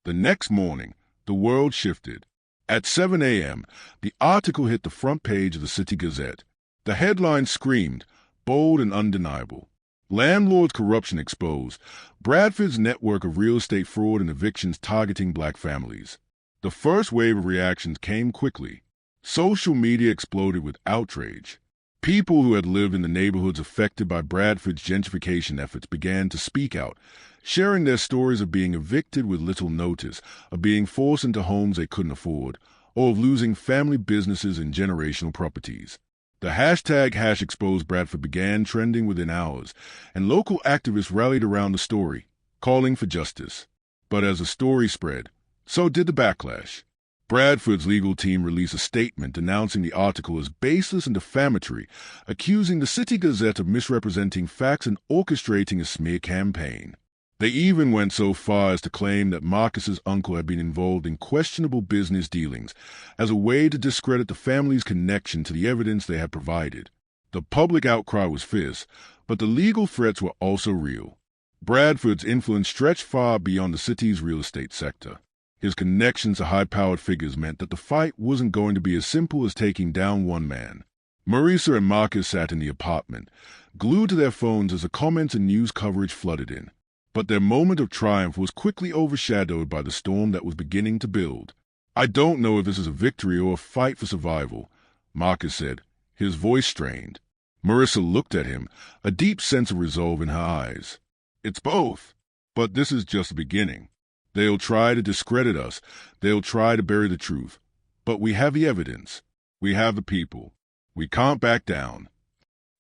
The next morning, the world shifted. At 7 a.m., the article hit the front page of the City Gazette. The headline screamed, bold and undeniable. Landlord corruption exposed. Bradford's network of real estate fraud and evictions targeting black families. The first wave of reactions came quickly. Social media exploded with outrage. People who had lived in the neighborhoods affected by Bradford's gentrification efforts began to speak out, sharing their stories of being evicted with little notice, of being forced into homes they couldn't afford, or of losing family businesses and generational properties. The hashtag #ExposeBradford began trending within hours, and local activists rallied around the story, calling for justice. But as the story spread, so did the backlash. Bradford's legal team released a statement denouncing the article as baseless and defamatory, accusing the City Gazette of misrepresenting facts and orchestrating a smear campaign. They even went so far as to claim that Marcus's uncle had been involved in questionable business dealings as a way to discredit the family's connection to the evidence they had provided. The public outcry was fierce, but the legal threats were also real. Bradford's influence stretched far beyond the city's real estate sector. His connections to high-powered figures meant that the fight wasn't going to be as simple as taking down one man. Marissa and Marcus sat in the apartment, glued to their phones as the comments and news coverage flooded in. But their moment of triumph was quickly overshadowed by the storm that was beginning to build. "I don't know if this is a victory or a fight for survival," Marcus said, his voice strained. Marissa looked at him, a deep sense of resolve in her eyes. "It's both. But this is just the beginning. They'll try to discredit us. They'll try to bury the truth. But we have the evidence. We have the people. We can't back down."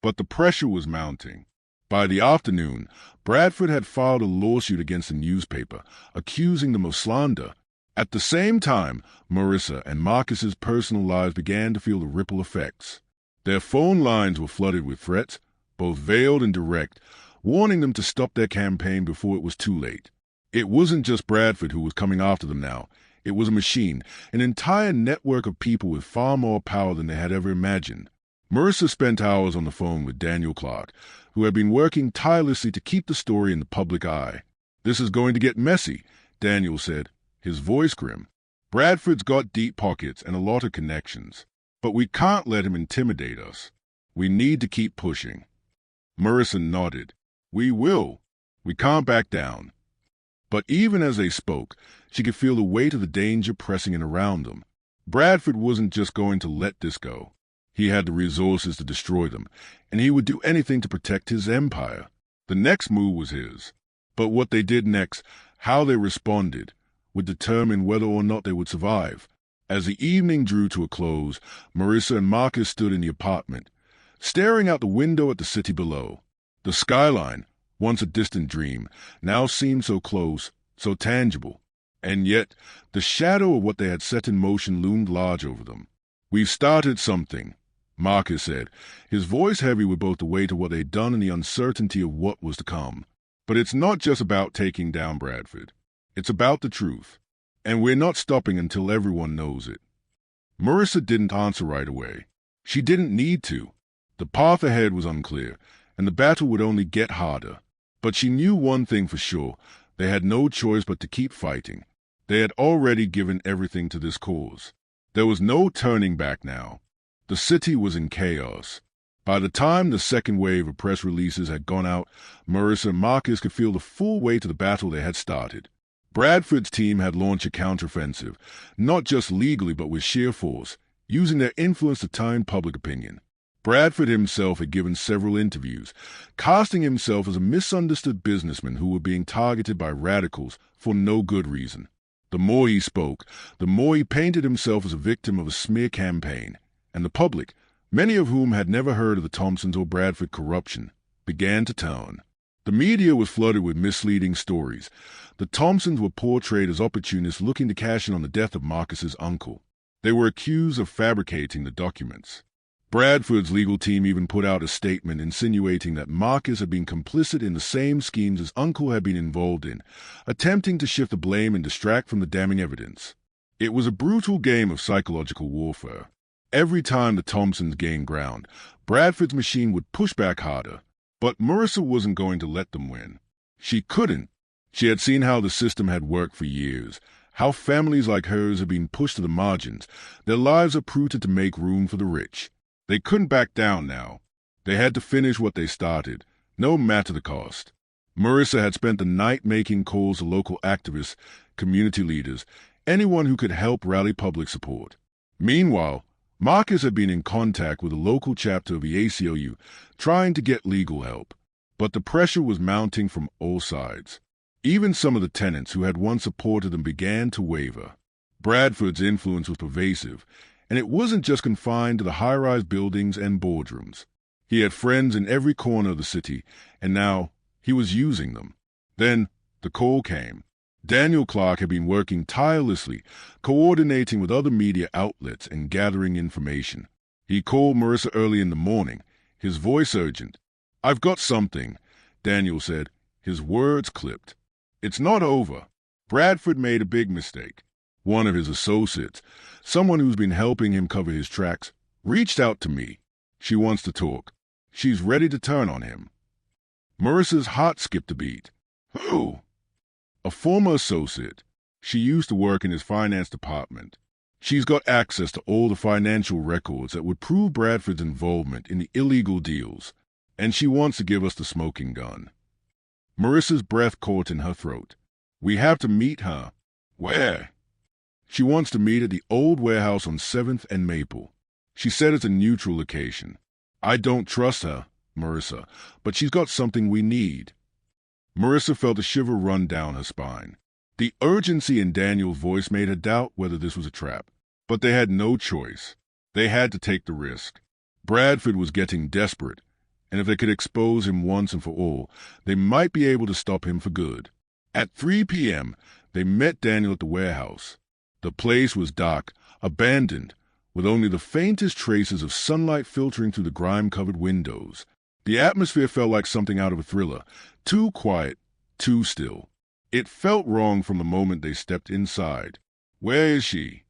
But the pressure was mounting. By the afternoon, Bradford had filed a lawsuit against the newspaper, accusing them of slander. At the same time, Marissa and Marcus's personal lives began to feel the ripple effects. Their phone lines were flooded with threats, both veiled and direct, warning them to stop their campaign before it was too late. It wasn't just Bradford who was coming after them now. It was a machine, an entire network of people with far more power than they had ever imagined. Marissa spent hours on the phone with Daniel Clark, who had been working tirelessly to keep the story in the public eye. "This is going to get messy," Daniel said, his voice grim. "Bradford's got deep pockets and a lot of connections. But we can't let him intimidate us. We need to keep pushing." Marissa nodded. "We will. We can't back down." But even as they spoke, she could feel the weight of the danger pressing in around them. Bradford wasn't just going to let this go. He had the resources to destroy them, and he would do anything to protect his empire. The next move was his. But what they did next, how they responded, would determine whether or not they would survive. As the evening drew to a close, Marissa and Marcus stood in the apartment, staring out the window at the city below. The skyline, once a distant dream, now seemed so close, so tangible. And yet, the shadow of what they had set in motion loomed large over them. "We've started something," Marcus said, his voice heavy with both the weight of what they'd done and the uncertainty of what was to come. "But it's not just about taking down Bradford. It's about the truth. And we're not stopping until everyone knows it." Marissa didn't answer right away. She didn't need to. The path ahead was unclear, and the battle would only get harder. But she knew one thing for sure. They had no choice but to keep fighting. They had already given everything to this cause. There was no turning back now. The city was in chaos. By the time the second wave of press releases had gone out, Marissa and Marcus could feel the full weight of the battle they had started. Bradford's team had launched a counteroffensive, not just legally but with sheer force, using their influence to turn public opinion. Bradford himself had given several interviews, casting himself as a misunderstood businessman who were being targeted by radicals for no good reason. The more he spoke, the more he painted himself as a victim of a smear campaign, and the public, many of whom had never heard of the Thompsons or Bradford corruption, began to turn. The media was flooded with misleading stories. The Thompsons were portrayed as opportunists looking to cash in on the death of Marcus's uncle. They were accused of fabricating the documents. Bradford's legal team even put out a statement insinuating that Marcus had been complicit in the same schemes his uncle had been involved in, attempting to shift the blame and distract from the damning evidence. It was a brutal game of psychological warfare. Every time the Thompsons gained ground, Bradford's machine would push back harder. But Marissa wasn't going to let them win. She couldn't. She had seen how the system had worked for years, how families like hers had been pushed to the margins, their lives uprooted to make room for the rich. They couldn't back down now. They had to finish what they started, no matter the cost. Marissa had spent the night making calls to local activists, community leaders, anyone who could help rally public support. Meanwhile, Marcus had been in contact with a local chapter of the ACLU, trying to get legal help. But the pressure was mounting from all sides. Even some of the tenants who had once supported them began to waver. Bradford's influence was pervasive, and it wasn't just confined to the high-rise buildings and boardrooms. He had friends in every corner of the city, and now he was using them. Then the call came. Daniel Clark had been working tirelessly, coordinating with other media outlets and gathering information. He called Marissa early in the morning, his voice urgent. "I've got something," Daniel said, his words clipped. "It's not over. Bradford made a big mistake. One of his associates, someone who's been helping him cover his tracks, reached out to me. She wants to talk. She's ready to turn on him." Marissa's heart skipped a beat. "Who?" "A former associate. She used to work in his finance department. She's got access to all the financial records that would prove Bradford's involvement in the illegal deals, and she wants to give us the smoking gun." Marissa's breath caught in her throat. "We have to meet her." "Where?" "She wants to meet at the old warehouse on 7th and Maple. She said it's a neutral location. I don't trust her, Marissa, but she's got something we need." Marissa felt a shiver run down her spine. The urgency in Daniel's voice made her doubt whether this was a trap. But they had no choice. They had to take the risk. Bradford was getting desperate, and if they could expose him once and for all, they might be able to stop him for good. At 3 p.m., they met Daniel at the warehouse. The place was dark, abandoned, with only the faintest traces of sunlight filtering through the grime-covered windows. The atmosphere felt like something out of a thriller, too quiet, too still. It felt wrong from the moment they stepped inside. "Where is she?"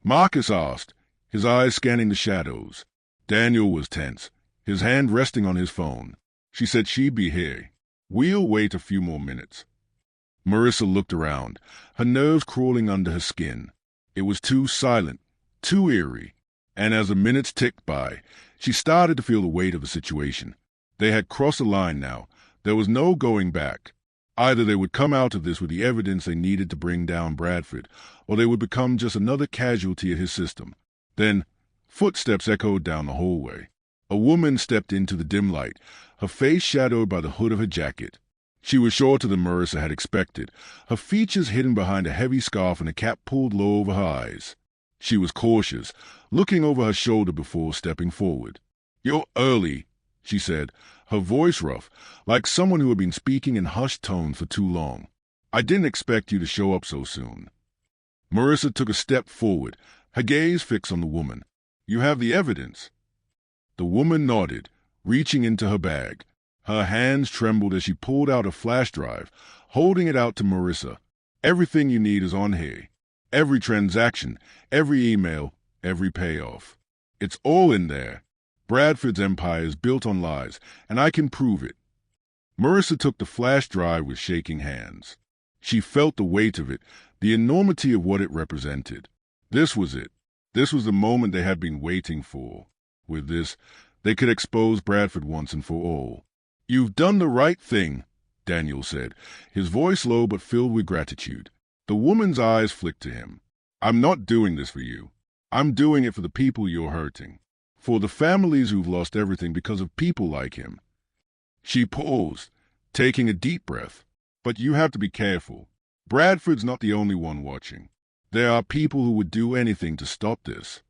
Marcus asked, his eyes scanning the shadows. Daniel was tense, his hand resting on his phone. "She said she'd be here. We'll wait a few more minutes." Marissa looked around, her nerves crawling under her skin. It was too silent, too eerie, and as the minutes ticked by, she started to feel the weight of the situation. They had crossed a line now. There was no going back. Either they would come out of this with the evidence they needed to bring down Bradford, or they would become just another casualty of his system. Then, footsteps echoed down the hallway. A woman stepped into the dim light, her face shadowed by the hood of her jacket. She was shorter than Marissa had expected, her features hidden behind a heavy scarf and a cap pulled low over her eyes. She was cautious, looking over her shoulder before stepping forward. "You're early," she said, her voice rough, like someone who had been speaking in hushed tones for too long. "I didn't expect you to show up so soon." Marissa took a step forward, her gaze fixed on the woman. "You have the evidence?" The woman nodded, reaching into her bag. Her hands trembled as she pulled out a flash drive, holding it out to Marissa. "Everything you need is on here. Every transaction, every email, every payoff. It's all in there. Bradford's empire is built on lies, and I can prove it." Marissa took the flash drive with shaking hands. She felt the weight of it, the enormity of what it represented. This was it. This was the moment they had been waiting for. With this, they could expose Bradford once and for all. "You've done the right thing," Daniel said, his voice low but filled with gratitude. The woman's eyes flicked to him. "I'm not doing this for you. I'm doing it for the people you're hurting. For the families who've lost everything because of people like him." She paused, taking a deep breath. "But you have to be careful. Bradford's not the only one watching. There are people who would do anything to stop this."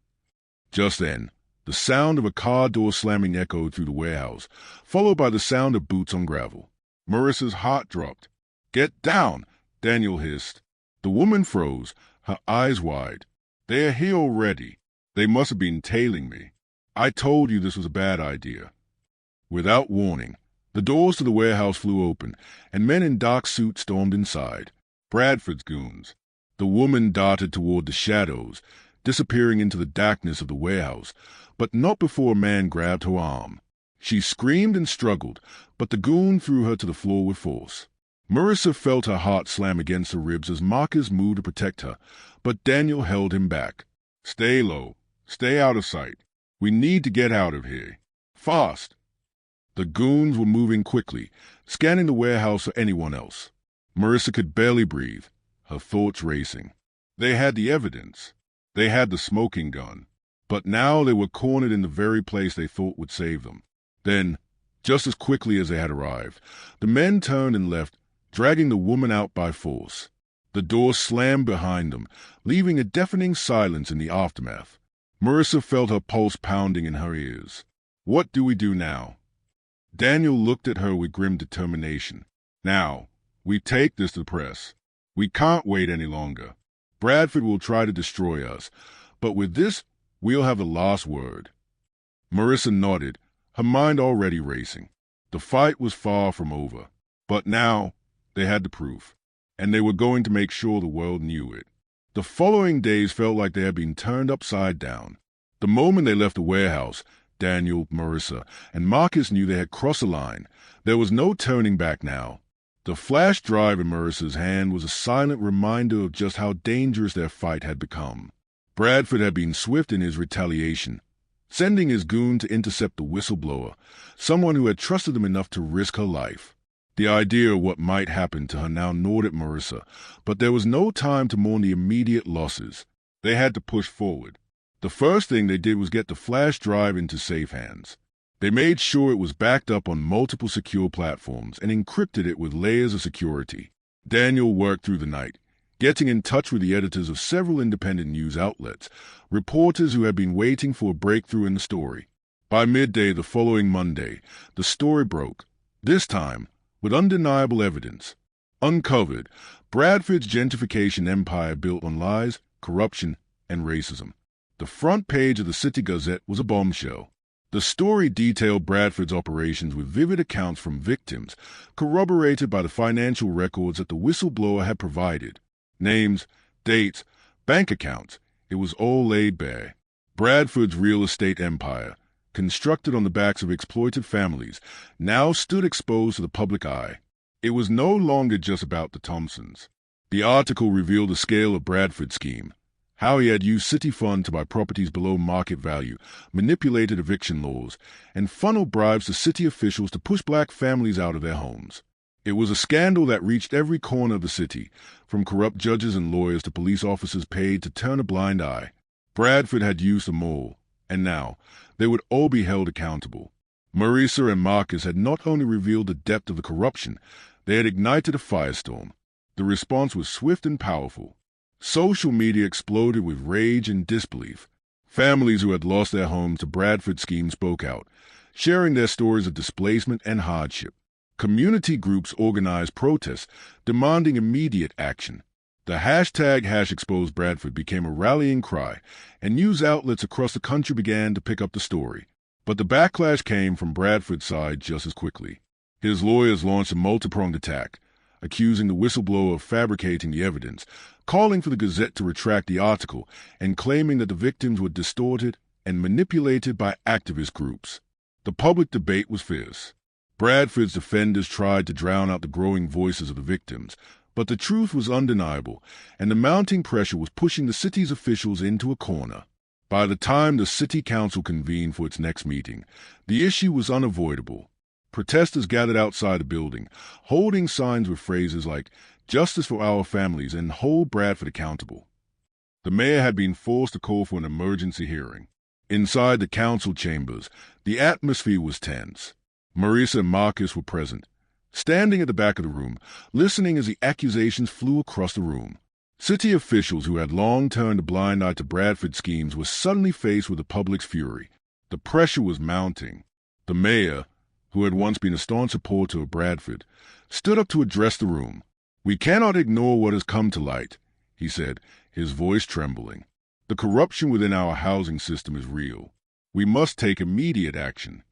Just then, the sound of a car door slamming echoed through the warehouse, followed by the sound of boots on gravel. Marissa's heart dropped. "Get down!" Daniel hissed. The woman froze, her eyes wide. "They're here already. They must have been tailing me. I told you this was a bad idea." Without warning, the doors to the warehouse flew open, and men in dark suits stormed inside. Bradford's goons. The woman darted toward the shadows, disappearing into the darkness of the warehouse, but not before a man grabbed her arm. She screamed and struggled, but the goon threw her to the floor with force. Marissa felt her heart slam against her ribs as Marcus moved to protect her, but Daniel held him back. "Stay low. Stay out of sight. We need to get out of here. Fast." The goons were moving quickly, scanning the warehouse for anyone else. Marissa could barely breathe, her thoughts racing. They had the evidence. They had the smoking gun. But now they were cornered in the very place they thought would save them. Then, just as quickly as they had arrived, the men turned and left, dragging the woman out by force. The door slammed behind them, leaving a deafening silence in the aftermath. Marissa felt her pulse pounding in her ears. What do we do now? Daniel looked at her with grim determination. Now, we take this to the press. We can't wait any longer. Bradford will try to destroy us, but with this, we'll have the last word. Marissa nodded, her mind already racing. The fight was far from over, but now they had the proof, and they were going to make sure the world knew it. The following days felt like they had been turned upside down. The moment they left the warehouse, Daniel, Marissa, and Marcus knew they had crossed a line. There was no turning back now. The flash drive in Marissa's hand was a silent reminder of just how dangerous their fight had become. Bradford had been swift in his retaliation, sending his goon to intercept the whistleblower, someone who had trusted them enough to risk her life. The idea of what might happen to her now gnawed at Marissa, but there was no time to mourn the immediate losses. They had to push forward. The first thing they did was get the flash drive into safe hands. They made sure it was backed up on multiple secure platforms and encrypted it with layers of security. Daniel worked through the night, getting in touch with the editors of several independent news outlets, reporters who had been waiting for a breakthrough in the story. By midday the following Monday, the story broke, this time with undeniable evidence. Uncovered, Bradford's gentrification empire built on lies, corruption, and racism. The front page of the City Gazette was a bombshell. The story detailed Bradford's operations with vivid accounts from victims, corroborated by the financial records that the whistleblower had provided. Names, dates, bank accounts, it was all laid bare. Bradford's real estate empire, constructed on the backs of exploited families, now stood exposed to the public eye. It was no longer just about the Thompsons. The article revealed the scale of Bradford's scheme, how he had used city funds to buy properties below market value, manipulated eviction laws, and funneled bribes to city officials to push black families out of their homes. It was a scandal that reached every corner of the city, from corrupt judges and lawyers to police officers paid to turn a blind eye. Bradford had used them all, and now they would all be held accountable. Marissa and Marcus had not only revealed the depth of the corruption, they had ignited a firestorm. The response was swift and powerful. Social media exploded with rage and disbelief. Families who had lost their homes to Bradford's scheme spoke out, sharing their stories of displacement and hardship. Community groups organized protests, demanding immediate action. The hashtag #ExposeBradford became a rallying cry, and news outlets across the country began to pick up the story. But the backlash came from Bradford's side just as quickly. His lawyers launched a multi-pronged attack, accusing the whistleblower of fabricating the evidence, calling for the Gazette to retract the article, and claiming that the victims were distorted and manipulated by activist groups. The public debate was fierce. Bradford's defenders tried to drown out the growing voices of the victims, but the truth was undeniable, and the mounting pressure was pushing the city's officials into a corner. By the time the city council convened for its next meeting, the issue was unavoidable. Protesters gathered outside the building, holding signs with phrases like, "Justice for our families" and "Hold Bradford accountable." The mayor had been forced to call for an emergency hearing. Inside the council chambers, the atmosphere was tense. Marissa and Marcus were present, standing at the back of the room, listening as the accusations flew across the room. City officials who had long turned a blind eye to Bradford's schemes were suddenly faced with the public's fury. The pressure was mounting. The mayor, who had once been a staunch supporter of Bradford, stood up to address the room. "We cannot ignore what has come to light," he said, his voice trembling. "The corruption within our housing system is real. We must take immediate action."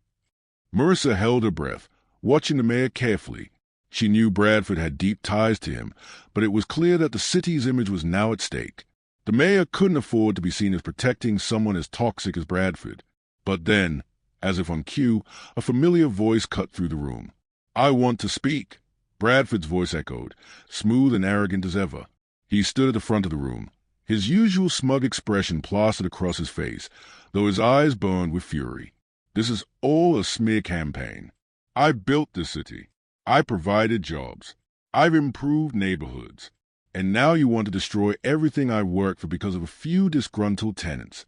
Marissa held her breath, watching the mayor carefully. She knew Bradford had deep ties to him, but it was clear that the city's image was now at stake. The mayor couldn't afford to be seen as protecting someone as toxic as Bradford. But then, as if on cue, a familiar voice cut through the room. "I want to speak." Bradford's voice echoed, smooth and arrogant as ever. He stood at the front of the room, his usual smug expression plastered across his face, though his eyes burned with fury. "This is all a smear campaign. I've built this city. I provided jobs. I've improved neighborhoods. And now you want to destroy everything I worked for because of a few disgruntled tenants.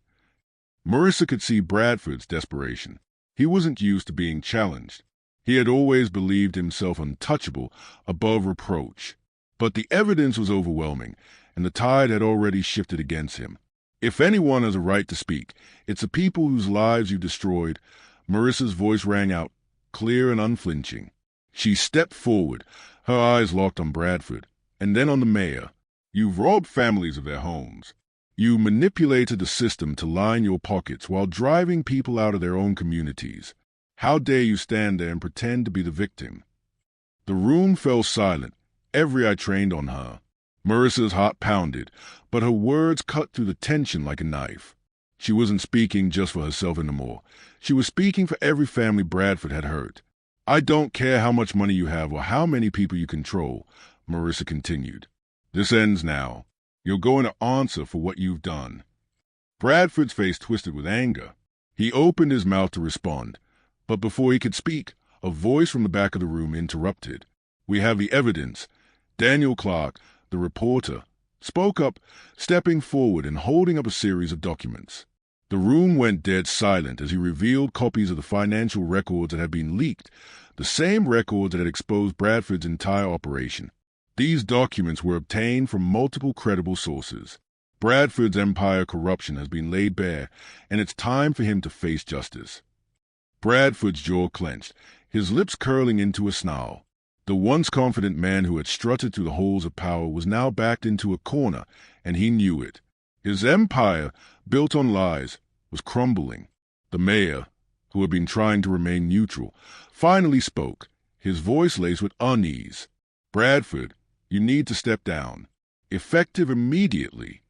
Marissa could see Bradford's desperation. He wasn't used to being challenged. He had always believed himself untouchable, above reproach. But the evidence was overwhelming, and the tide had already shifted against him. If anyone has a right to speak, it's the people whose lives you destroyed. Marissa's voice rang out, clear and unflinching. She stepped forward, her eyes locked on Bradford, and then on the mayor. You've robbed families of their homes. You manipulated the system to line your pockets while driving people out of their own communities. How dare you stand there and pretend to be the victim? The room fell silent, every eye trained on her. Marissa's heart pounded, but her words cut through the tension like a knife. She wasn't speaking just for herself anymore. She was speaking for every family Bradford had hurt. I don't care how much money you have or how many people you control, Marissa continued. This ends now. You're going to answer for what you've done. Bradford's face twisted with anger. He opened his mouth to respond, but before he could speak, a voice from the back of the room interrupted. We have the evidence. Daniel Clark, the reporter, spoke up, stepping forward and holding up a series of documents. The room went dead silent as he revealed copies of the financial records that had been leaked, the same records that had exposed Bradford's entire operation. These documents were obtained from multiple credible sources. Bradford's empire corruption has been laid bare, and it's time for him to face justice. Bradford's jaw clenched, his lips curling into a snarl. The once confident man who had strutted through the halls of power was now backed into a corner, and he knew it. His empire, built on lies, was crumbling. The mayor, who had been trying to remain neutral, finally spoke, his voice laced with unease. Bradford, you need to step down. Effective immediately.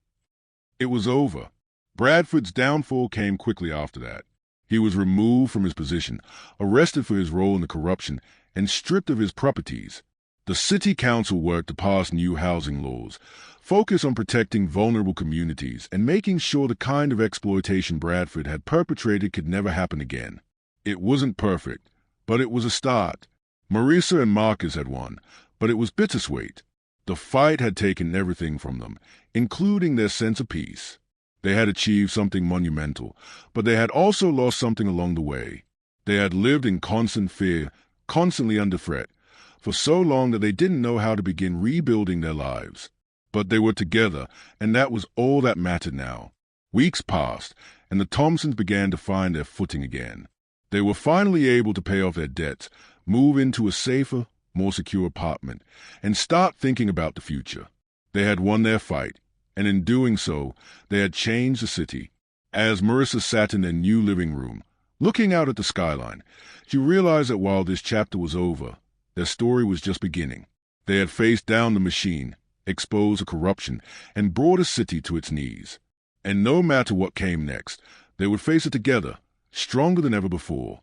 It was over. Bradford's downfall came quickly after that. He was removed from his position, arrested for his role in the corruption, and stripped of his properties. The city council worked to pass new housing laws, focus on protecting vulnerable communities, and making sure the kind of exploitation Bradford had perpetrated could never happen again. It wasn't perfect, but it was a start. Marissa and Marcus had won, but it was bittersweet. The fight had taken everything from them, including their sense of peace. They had achieved something monumental, but they had also lost something along the way. They had lived in constant fear, constantly under threat, for so long that they didn't know how to begin rebuilding their lives. But they were together, and that was all that mattered now. Weeks passed, and the Thompsons began to find their footing again. They were finally able to pay off their debts, move into a safer, more secure apartment, and start thinking about the future. They had won their fight, and in doing so, they had changed the city. As Marissa sat in their new living room, looking out at the skyline, she realized that while this chapter was over, their story was just beginning. They had faced down the machine, exposed the corruption, and brought a city to its knees. And no matter what came next, they would face it together, stronger than ever before.